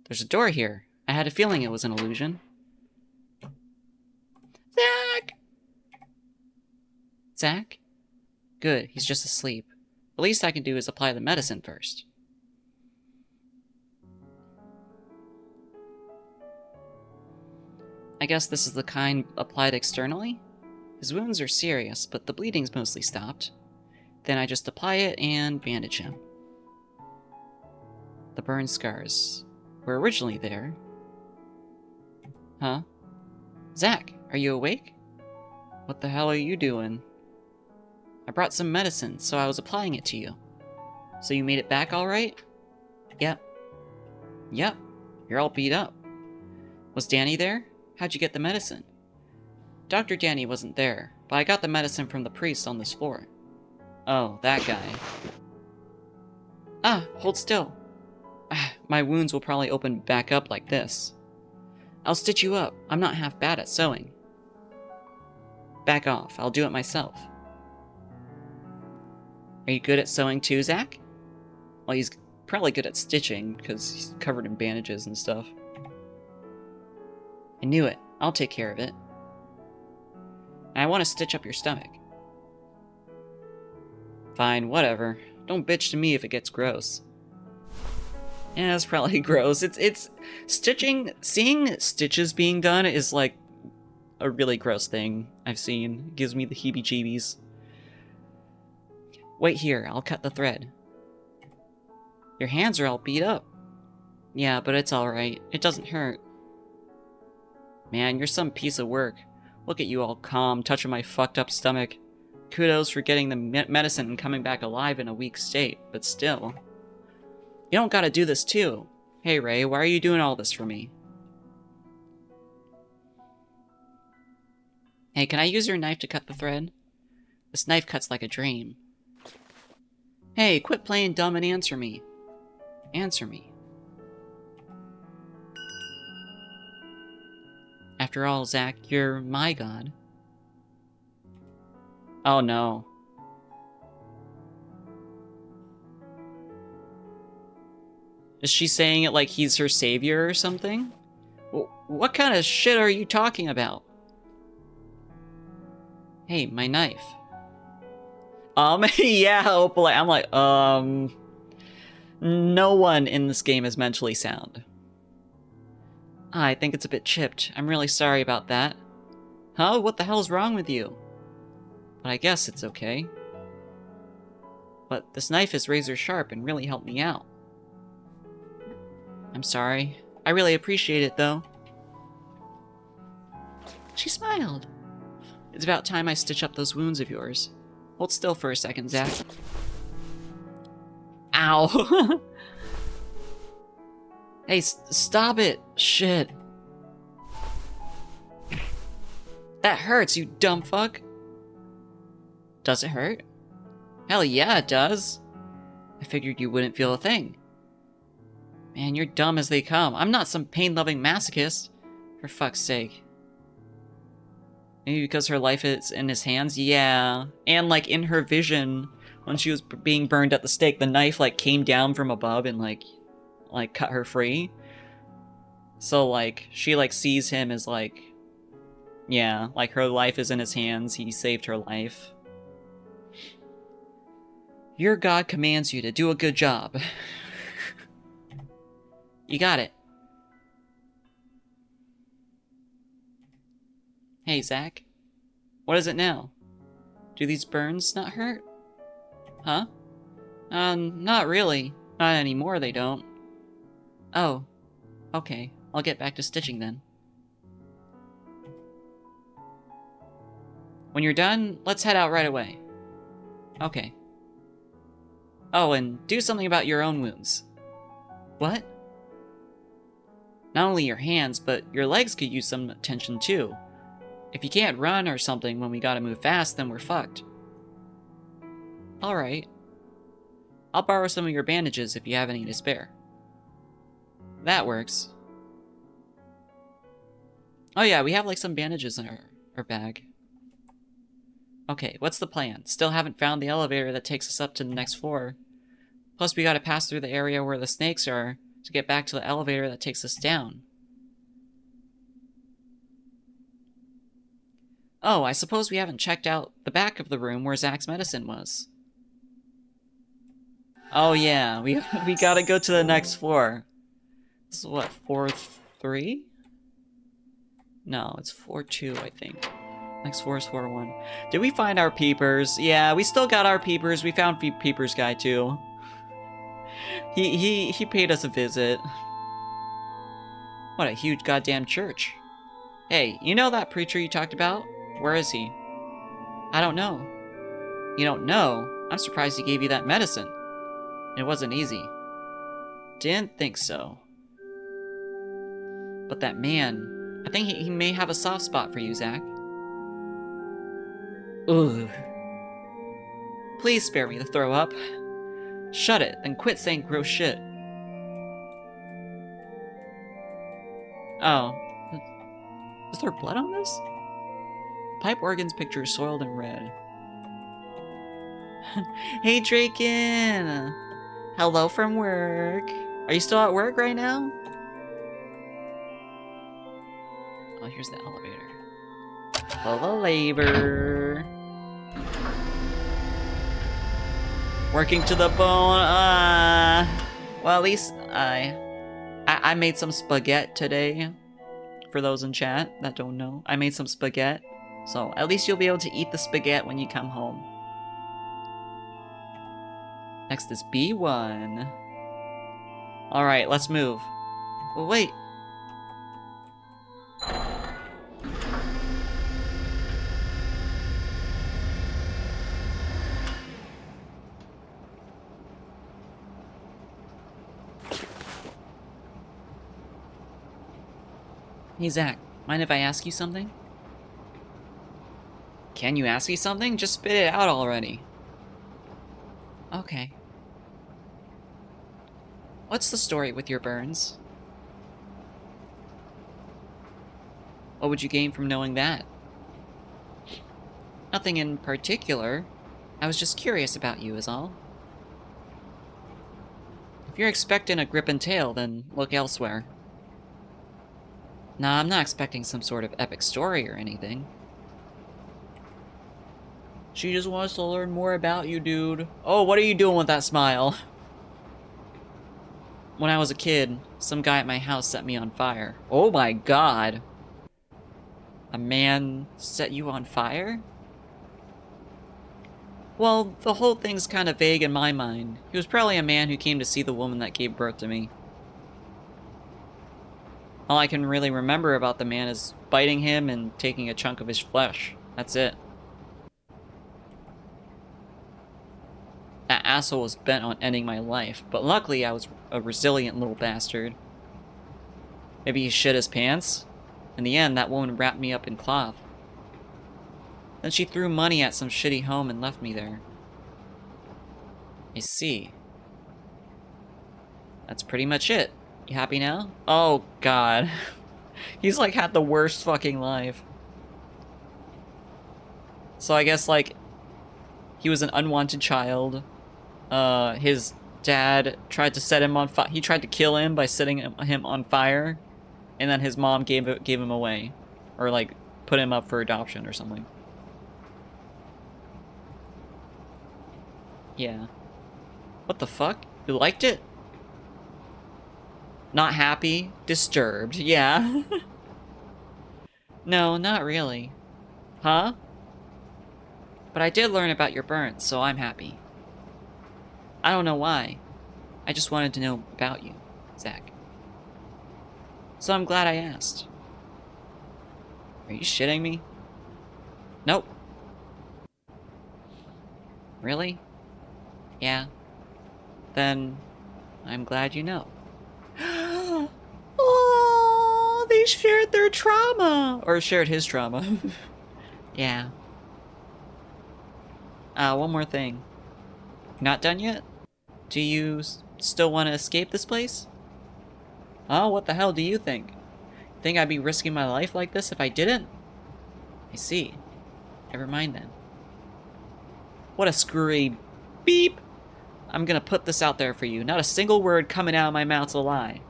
There's a door here. I had a feeling it was an illusion. Zach! Zach? Good, he's just asleep. The least I can do is apply the medicine first. I guess this is the kind applied externally? His wounds are serious, but the bleeding's mostly stopped. Then I just apply it and bandage him. The burn scars were originally there. Huh? Zach, are you awake? What the hell are you doing? I brought some medicine, so I was applying it to you. So you made it back all right? Yep. Yep. You're all beat up. Was Danny there? How'd you get the medicine? Dr. Danny wasn't there, but I got the medicine from the priest on this floor. Oh, that guy. Ah, hold still. My wounds will probably open back up like this. I'll stitch you up. I'm not half bad at sewing. Back off. I'll do it myself. Are you good at sewing too, Zach? Well, he's probably good at stitching, because he's covered in bandages and stuff. I knew it. I'll take care of it. I want to stitch up your stomach. Fine, whatever. Don't bitch to me if it gets gross. Yeah, it's probably gross. It's stitching. Seeing stitches being done is like a really gross thing I've seen. It gives me the heebie-jeebies. Wait here, I'll cut the thread. Your hands are all beat up. Yeah, but it's alright. It doesn't hurt. Man, you're some piece of work. Look at you all calm, touching my fucked up stomach. Kudos for getting the medicine and coming back alive in a weak state, but still. You don't gotta do this too. Hey Ray, why are you doing all this for me? Hey, can I use your knife to cut the thread? This knife cuts like a dream. Hey, quit playing dumb and answer me. Answer me. After all, Zach, you're my god. Oh no. Is she saying it like he's her savior or something? What kind of shit are you talking about? Hey, my knife. Yeah, hopefully. I'm like, no one in this game is mentally sound. I think it's a bit chipped. I'm really sorry about that. Huh? What the hell's wrong with you? But I guess it's okay. But this knife is razor sharp and really helped me out. I'm sorry. I really appreciate it, though. She smiled. It's about time I stitch up those wounds of yours. Hold still for a second, Zach. Ow! Hey, stop it! Shit. That hurts, you dumb fuck! Does it hurt? Hell yeah, it does! I figured you wouldn't feel a thing. Man, you're dumb as they come. I'm not some pain-loving masochist. For fuck's sake. Maybe because her life is in his hands? Yeah. And, like, in her vision, when she was being burned at the stake, the knife, like, came down from above and, like, cut her free. So, like, she, like, sees him as, like, yeah, like, her life is in his hands. He saved her life. Your god commands you to do a good job. You got it. Hey, Zach. What is it now? Do these burns not hurt? Huh? Not really. Not anymore, they don't. Oh. Okay. I'll get back to stitching then. When you're done, let's head out right away. Okay. Oh, and do something about your own wounds. What? Not only your hands, but your legs could use some attention too. If you can't run or something when we gotta move fast, then we're fucked. Alright. I'll borrow some of your bandages if you have any to spare. That works. Oh yeah, we have like some bandages in our bag. Okay, what's the plan? Still haven't found the elevator that takes us up to the next floor. Plus we gotta pass through the area where the snakes are to get back to the elevator that takes us down. Oh, I suppose we haven't checked out the back of the room where Zach's medicine was. Oh yeah, we gotta go to the next floor. This is what, floor 3? No, it's floor 2, I think. Next floor is floor 1. Did we find our peepers? Yeah, we still got our peepers. We found peepers guy too. He paid us a visit. What a huge goddamn church. Hey, you know that preacher you talked about? Where is he? I don't know. You don't know? I'm surprised he gave you that medicine. It wasn't easy. Didn't think so. But that man, I think he may have a soft spot for you, Zach. Ugh. Please spare me the throw up. Shut it, then quit saying gross shit. Oh. Is there blood on this? Pipe organ's picture is soiled and red. Hey, Draken! Hello from work. Are you still at work right now? Oh, here's the elevator. Full of labor. Working to the bone. Well, at least I made some spaghetti today. For those in chat that don't know, I made some spaghetti. So at least you'll be able to eat the spaghetti when you come home. Next is B1. Alright, let's move. Oh, wait. Hey, Zach, mind if I ask you something? Can you ask me something? Just spit it out already. Okay. What's the story with your burns? What would you gain from knowing that? Nothing in particular. I was just curious about you is all. If you're expecting a grip and tail, then look elsewhere. Nah, I'm not expecting some sort of epic story or anything. She just wants to learn more about you, dude. Oh, what are you doing with that smile? When I was a kid, some guy at my house set me on fire. Oh my god. A man set you on fire? Well, the whole thing's kind of vague in my mind. He was probably a man who came to see the woman that gave birth to me. All I can really remember about the man is biting him and taking a chunk of his flesh. That's it. That asshole was bent on ending my life, but luckily I was a resilient little bastard. Maybe he shit his pants? In the end, that woman wrapped me up in cloth. Then she threw money at some shitty home and left me there. I see. That's pretty much it. You happy now? Oh, God. He's, like, had the worst fucking life. So I guess, like, he was an unwanted child. His dad tried to set him on fire. He tried to kill him by setting him on fire. And then his mom gave him away. Or, like, put him up for adoption or something. Yeah. What the fuck? You liked it? Not happy? Disturbed. Yeah. No, not really. Huh? But I did learn about your burns, so I'm happy. I don't know why. I just wanted to know about you, Zach. So I'm glad I asked. Are you shitting me? Nope. Really? Yeah. Then I'm glad you know. Oh, they shared their trauma. Or shared his trauma. Yeah. One more thing. Not done yet? Do you still want to escape this place? Oh, what the hell do you think? Think I'd be risking my life like this if I didn't? I see. Never mind then. What a screwy beep! I'm gonna put this out there for you. Not a single word coming out of my mouth's a lie.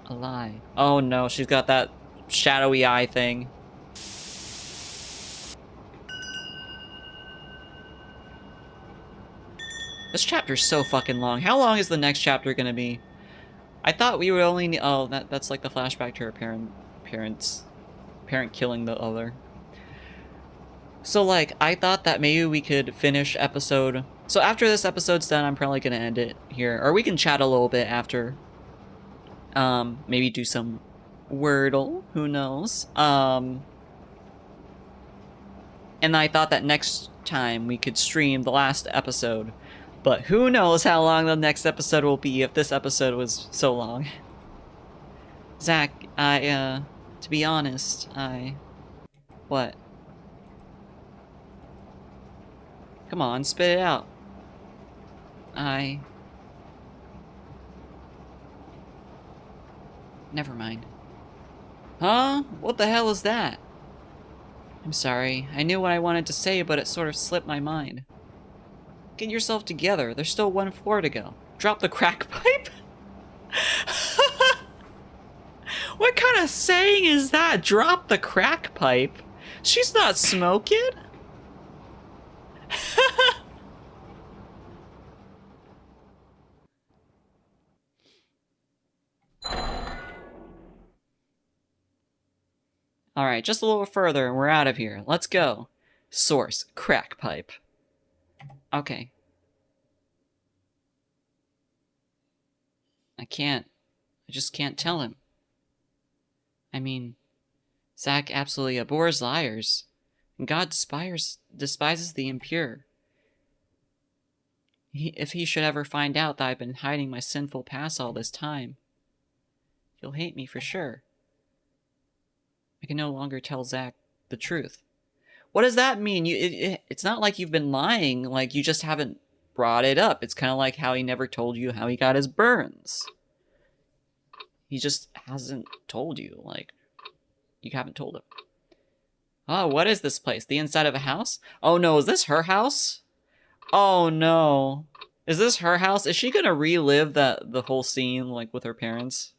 A lie. Oh no, she's got that shadowy eye thing. This chapter's so fucking long. How long is the next chapter gonna be? I thought we would only need— oh, that's like the flashback to her parent killing the other. So like, I thought that maybe we could finish episode— so after this episode's done, I'm probably gonna end it here. Or we can chat a little bit after. Maybe do some Wordle, who knows? And I thought that next time we could stream the last episode. But who knows how long the next episode will be if this episode was so long. Zach, to be honest, what? Come on, spit it out. Never mind. Huh? What the hell is that? I'm sorry. I knew what I wanted to say, but it sort of slipped my mind. Get yourself together. There's still one floor to go. Drop the crack pipe? What kind of saying is that? Drop the crack pipe. She's not smoking. All right, just a little further and we're out of here. Let's go. Source, crack pipe. Okay. I just can't tell him. I mean, Zach absolutely abhors liars, and God despises the impure. If he should ever find out that I've been hiding my sinful past all this time, he'll hate me for sure. I can no longer tell Zach the truth. What does that mean? It's not like you've been lying, like you just haven't brought it up. It's kind of like how he never told you how he got his burns. He just hasn't told you, like, you haven't told him. Oh, what is this place? The inside of a house? Oh no, is this her house? Oh no. Is this her house? Is she gonna relive the whole scene, like, with her parents?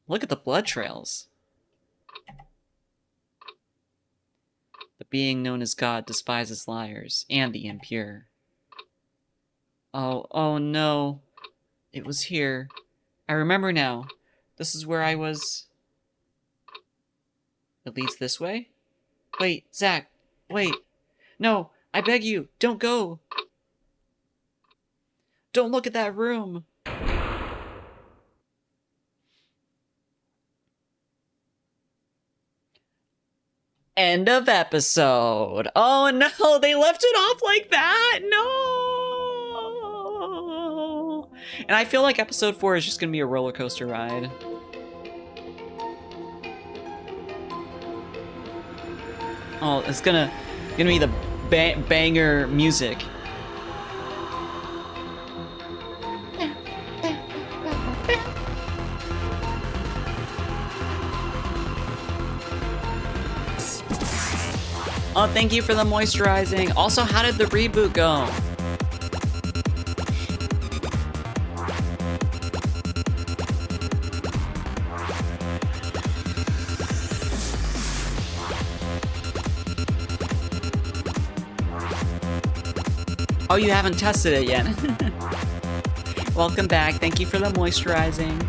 Look at the blood trails. The being known as God despises liars and the impure. Oh no. It was here. I remember now. This is where I was... It leads this way? Wait, Zach, wait. No, I beg you, don't go. Don't look at that room. End of episode. Oh no, they left it off like that. No. And I feel like episode 4 is just gonna be a roller coaster ride. Oh, it's gonna be the banger music. Oh, thank you for the moisturizing. Also, how did the reboot go? Oh, you haven't tested it yet. Welcome back. Thank you for the moisturizing.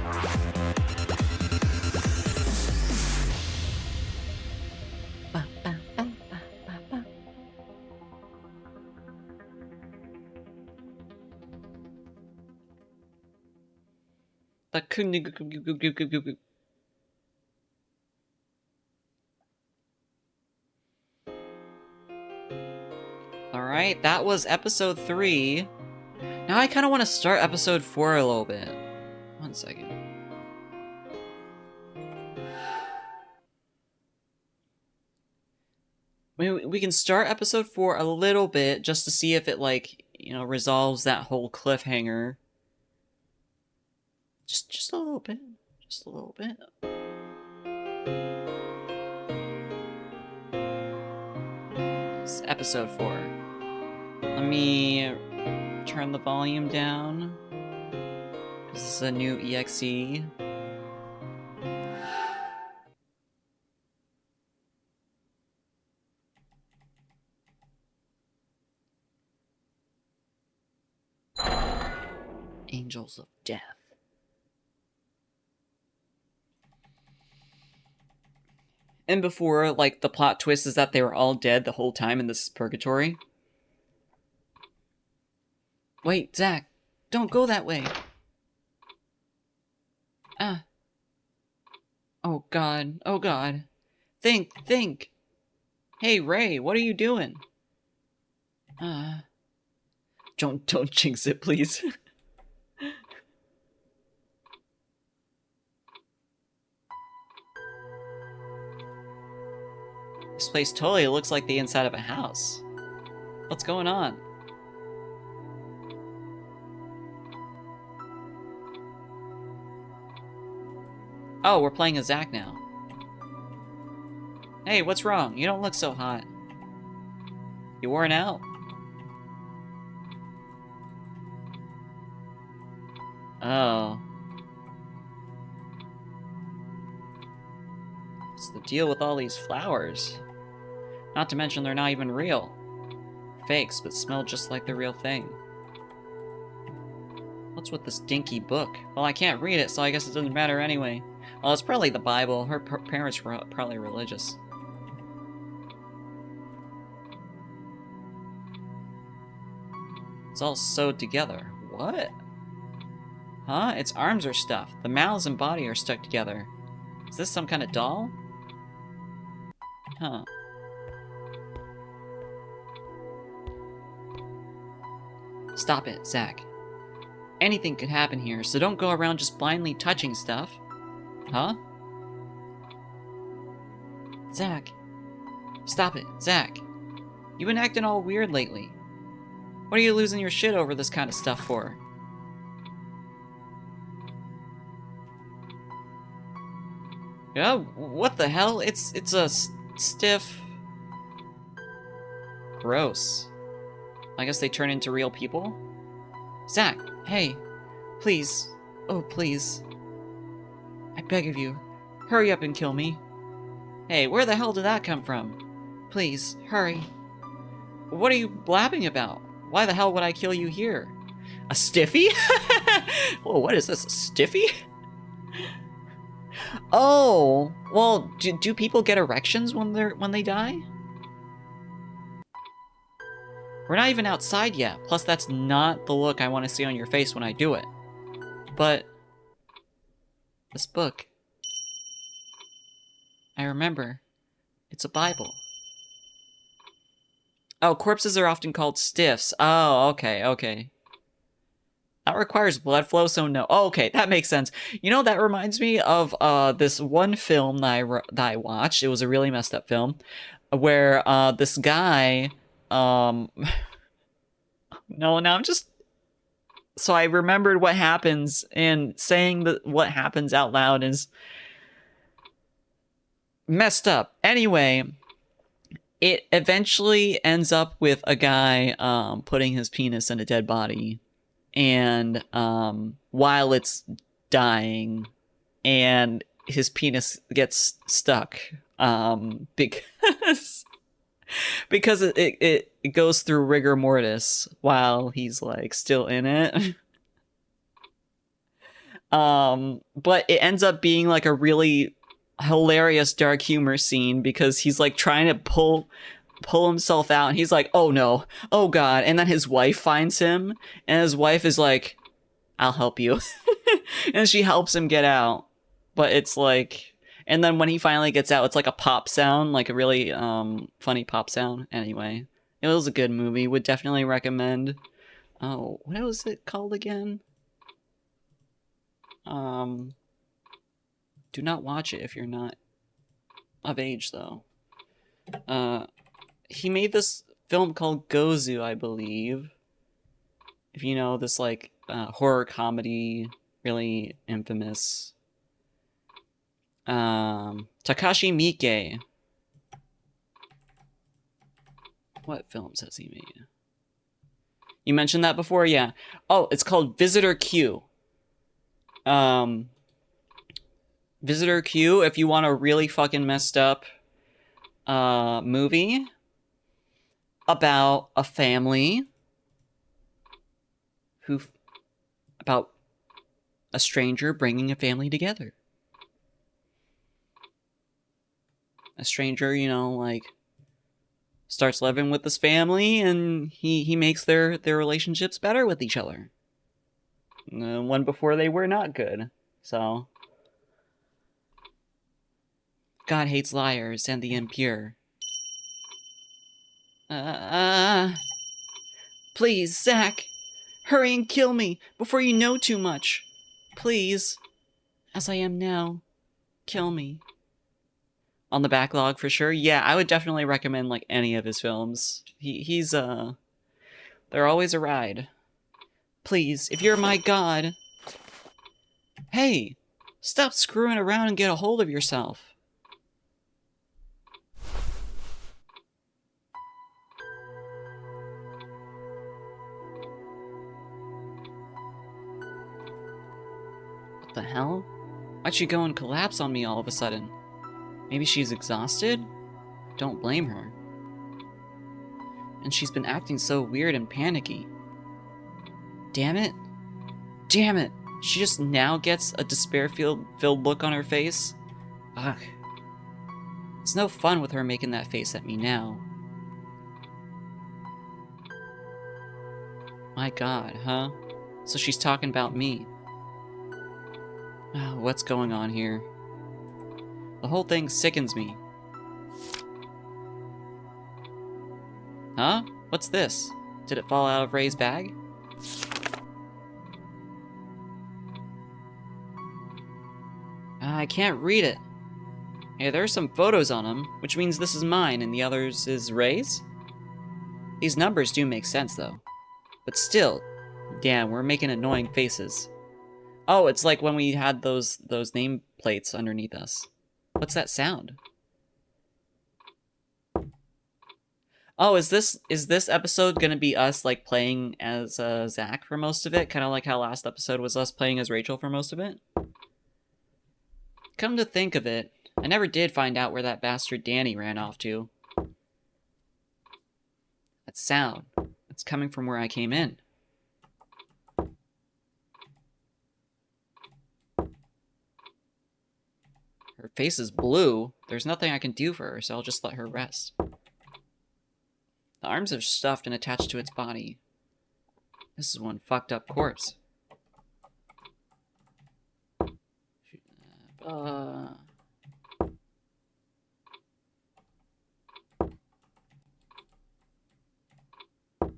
Alright, that was episode 3. Now I kind of want to start episode 4 a little bit. One second. We can start episode 4 a little bit just to see if it, like, you know, resolves that whole cliffhanger. Just a little bit. Just a little bit. It's episode 4. Let me turn the volume down. This is a new EXE. Angels of Death. And before, like, the plot twist is that they were all dead the whole time in this purgatory. Wait, Zach, don't go that way. Ah. Oh god, oh god. Think. Hey, Ray, what are you doing? Don't jinx it, please. This place totally looks like the inside of a house. What's going on? Oh, we're playing as Zach now. Hey, what's wrong? You don't look so hot. You worn out? Oh. deal with all these flowers? Not to mention they're not even real. Fakes, but smell just like the real thing. What's with this dinky book? Well, I can't read it, so I guess it doesn't matter anyway. Well, it's probably the Bible. Her parents were probably religious. It's all sewed together. What? Huh? Its arms are stuffed. The mouths and body are stuck together. Is this some kind of doll? Huh. Stop it, Zach. Anything could happen here, so don't go around just blindly touching stuff. Huh? Zach. Stop it, Zach. You've been acting all weird lately. What are you losing your shit over this kind of stuff for? Yeah, what the hell? It's a stiff... Gross. I guess they turn into real people? Zach, hey, please, oh please. I beg of you, hurry up and kill me. Hey, where the hell did that come from? Please, hurry. What are you blabbing about? Why the hell would I kill you here? A stiffy? Whoa, what is this, a stiffy? Oh, well, do people get erections when they die? We're not even outside yet. Plus, that's not the look I want to see on your face when I do it. But this book, I remember, it's a Bible. Oh, corpses are often called stiffs. Oh, okay, okay. That requires blood flow, so no. Oh, okay, that makes sense. You know, that reminds me of this one film that I watched. It was a really messed up film where this guy... No, now I'm just... So I remembered what happens, and saying what happens out loud is messed up. Anyway, it eventually ends up with a guy putting his penis in a dead body, and while it's dying, and his penis gets stuck because it goes through rigor mortis while he's like still in it. But it ends up being like a really hilarious dark humor scene because he's like trying to pull himself out, and he's like, oh no, oh god, and then his wife finds him, and his wife is like, I'll help you. And she helps him get out, but it's like... And then when he finally gets out, it's like a pop sound, like a really funny pop sound. Anyway, it was a good movie. Would definitely recommend. Oh, what was it called again? Do not watch it if you're not of age, though. He made this film called Gozu, I believe. If you know this, like, horror comedy, really infamous. Takashi Miike. What films has he made? You mentioned that before? Yeah. Oh, it's called Visitor Q. Visitor Q, if you want a really fucking messed up movie about a family about a stranger bringing a family together. A stranger, you know, like, starts living with this family, and he makes their relationships better with each other. One before they were not good, so... God hates liars and the impure. Please, Zach, hurry and kill me before you know too much. Please, as I am now, kill me. On the backlog for sure. Yeah, I would definitely recommend like any of his films. He's they're always a ride. Please, if you're my god. Hey, stop screwing around and get a hold of yourself. What the hell? Why'd you go and collapse on me all of a sudden? Maybe she's exhausted? Don't blame her. And she's been acting so weird and panicky. Damn it. Damn it! She just now gets a despair-filled look on her face? Ugh. It's no fun with her making that face at me now. My god, huh? So she's talking about me. What's going on here? The whole thing sickens me. Huh? What's this? Did it fall out of Ray's bag? I can't read it. Hey, there are some photos on them, which means this is mine and the others is Ray's? These numbers do make sense, though. But still, damn, we're making annoying faces. Oh, it's like when we had those nameplates underneath us. What's that sound? Oh, is this episode gonna be us like playing as Zach for most of it? Kind of like how last episode was us playing as Rachel for most of it? Come to think of it, I never did find out where that bastard Danny ran off to. That sound, it's coming from where I came in. Her face is blue. There's nothing I can do for her, so I'll just let her rest. The arms are stuffed and attached to its body. This is one fucked up corpse.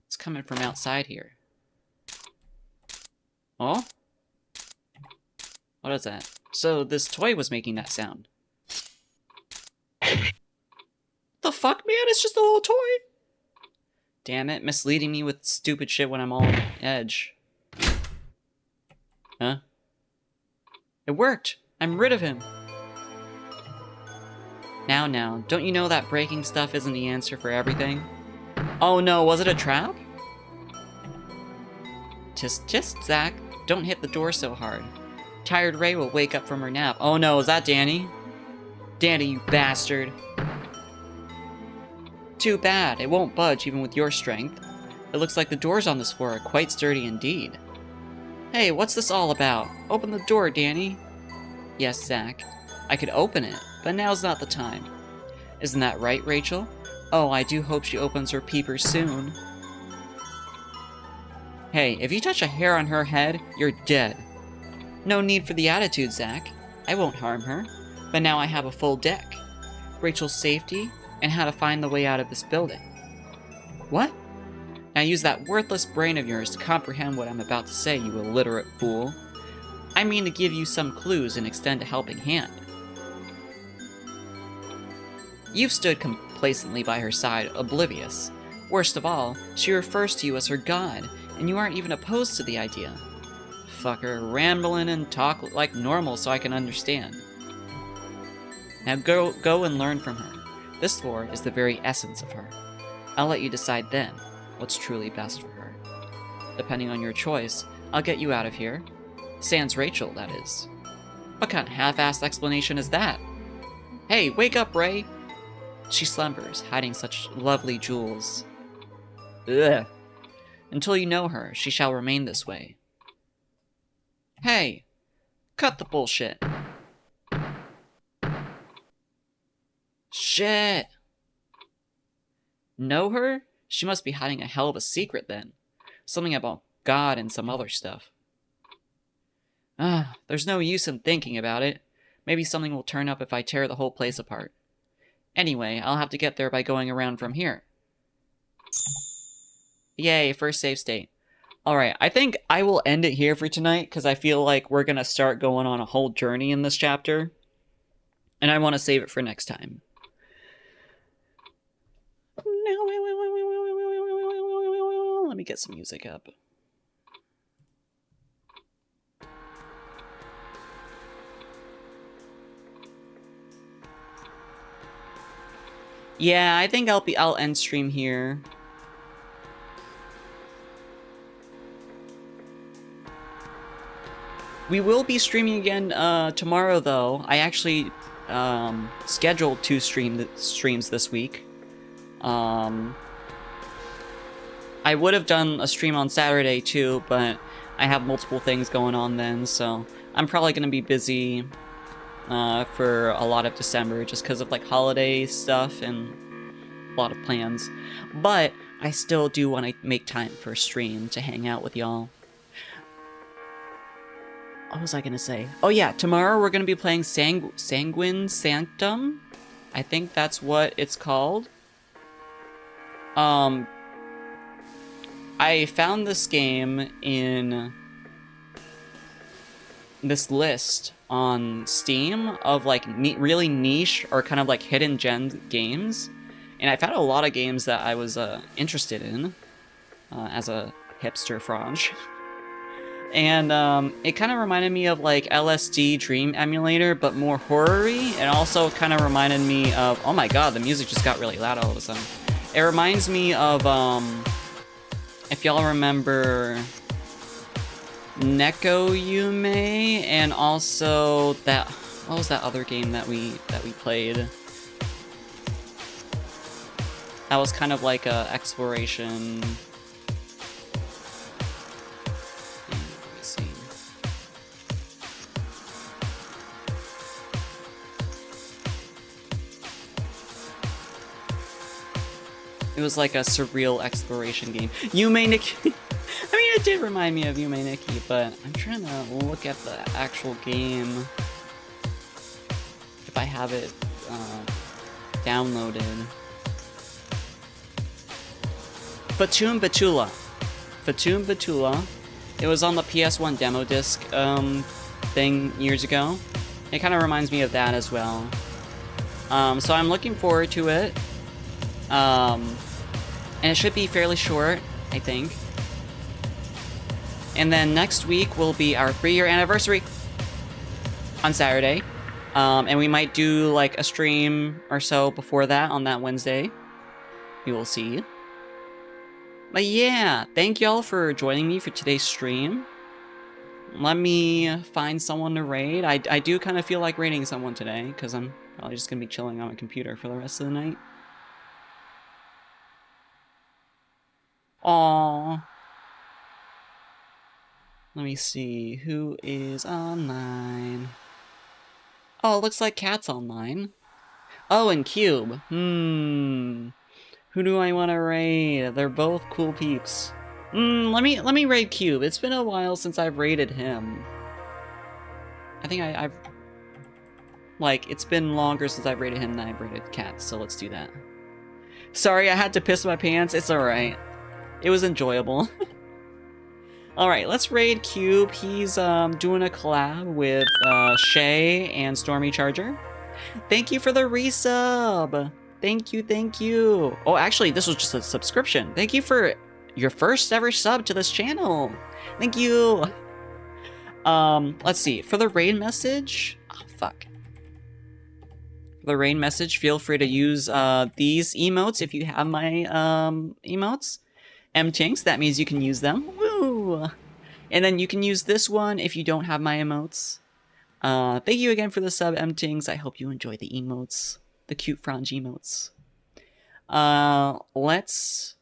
It's coming from outside here. Oh? What is that? So this toy was making that sound. The fuck, man? It's just a little toy. Damn it, misleading me with stupid shit when I'm all on edge. Huh? It worked! I'm rid of him! Now, don't you know that breaking stuff isn't the answer for everything? Oh no, was it a trap? Tisk, Zach. Don't hit the door so hard. Tired Ray will wake up from her nap. Oh no, is that Danny? Danny, you bastard. Too bad, it won't budge even with your strength. It looks like the doors on this floor are quite sturdy indeed. Hey, what's this all about? Open the door, Danny. Yes, Zach. I could open it, but now's not the time. Isn't that right, Rachel? Oh, I do hope she opens her peepers soon. Hey, if you touch a hair on her head, you're dead. No need for the attitude, Zach. I won't harm her, but now I have a full deck. Rachel's safety, and how to find the way out of this building. What? Now use that worthless brain of yours to comprehend what I'm about to say, you illiterate fool. I mean to give you some clues and extend a helping hand. You've stood complacently by her side, oblivious. Worst of all, she refers to you as her god, and you aren't even opposed to the idea. Fucker, rambling and talk like normal so I can understand. Now go and learn from her. This floor is the very essence of her. I'll let you decide then what's truly best for her. Depending on your choice, I'll get you out of here. Sans Rachel, that is. What kind of half-assed explanation is that? Hey, wake up, Ray! She slumbers, hiding such lovely jewels. Ugh. Until you know her, she shall remain this way. Hey! Cut the bullshit! Shit! Know her? She must be hiding a hell of a secret then. Something about God and some other stuff. There's no use in thinking about it. Maybe something will turn up if I tear the whole place apart. Anyway, I'll have to get there by going around from here. Yay, first save state. Alright, I think I will end it here for tonight, because I feel like we're going to start going on a whole journey in this chapter. And I want to save it for next time. Let me get some music up. Yeah, I think I'll end stream here. We will be streaming again tomorrow, though. I actually scheduled 2 streams this week. I would have done a stream on Saturday too, but I have multiple things going on then, so I'm probably going to be busy for a lot of December just because of like holiday stuff and a lot of plans. But I still do want to make time for a stream to hang out with y'all. What was I going to say? Oh yeah, tomorrow we're going to be playing Sanguine Sanctum. I think that's what it's called. I found this game in this list on Steam of like really niche or kind of like hidden gem games, and I found a lot of games that I was interested in as a hipster Fronge. And it kind of reminded me of like LSD Dream Emulator, but more horror-y, and also kind of reminded me of, oh my god, the music just got really loud all of a sudden. It reminds me of if y'all remember Neko Yume, and also that, what was that other game that we played? That was kind of like a exploration. Let me see. It was like a surreal exploration game. Yume Nikki. I mean, it did remind me of Yume Nikki, but I'm trying to look at the actual game. If I have it downloaded. Fatum Batula. Fatum Batula. It was on the PS1 demo disc thing years ago. It kind of reminds me of that as well. So I'm looking forward to it. And it should be fairly short, I think. And then next week will be our 3-year anniversary on Saturday. And we might do like a stream or so before that on that Wednesday. We will see. But yeah, thank y'all for joining me for today's stream. Let me find someone to raid. I do kind of feel like raiding someone today, because I'm probably just going to be chilling on my computer for the rest of the night. Aww. Let me see, who is online? Oh, it looks like Cat's online. Oh, and Cube. Who do I want to raid? They're both cool peeps. Let me raid Cube. It's been a while since I've raided him. I think I've... Like, it's been longer since I've raided him than I've raided Cat, so let's do that. Sorry, I had to piss my pants. It's alright. It was enjoyable. Alright, let's raid Cube. He's doing a collab with Shay and Stormy Charger. Thank you for the resub! Thank you, thank you! Oh, actually, this was just a subscription. Thank you for your first ever sub to this channel! Thank you! Let's see. For the raid message... Oh, fuck. For the raid message, feel free to use these emotes if you have my emotes. M-Tinks, that means you can use them. Woo! And then you can use this one if you don't have my emotes. Thank you again for the sub, M-Tinks. I hope you enjoy the emotes. The cute Fronge emotes. Let's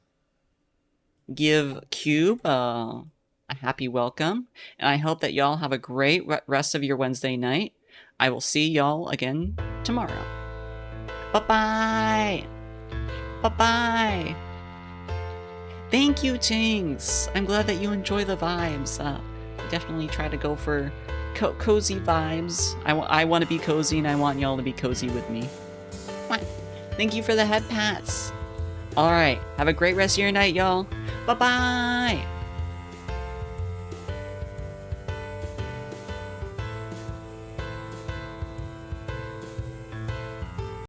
give Cube a happy welcome. And I hope that y'all have a great rest of your Wednesday night. I will see y'all again tomorrow. Bye-bye! Bye-bye! Thank you, Tings! I'm glad that you enjoy the vibes. Definitely try to go for cozy vibes. I want to be cozy, and I want y'all to be cozy with me. Thank you for the head pats. Alright, have a great rest of your night, y'all. Bye-bye!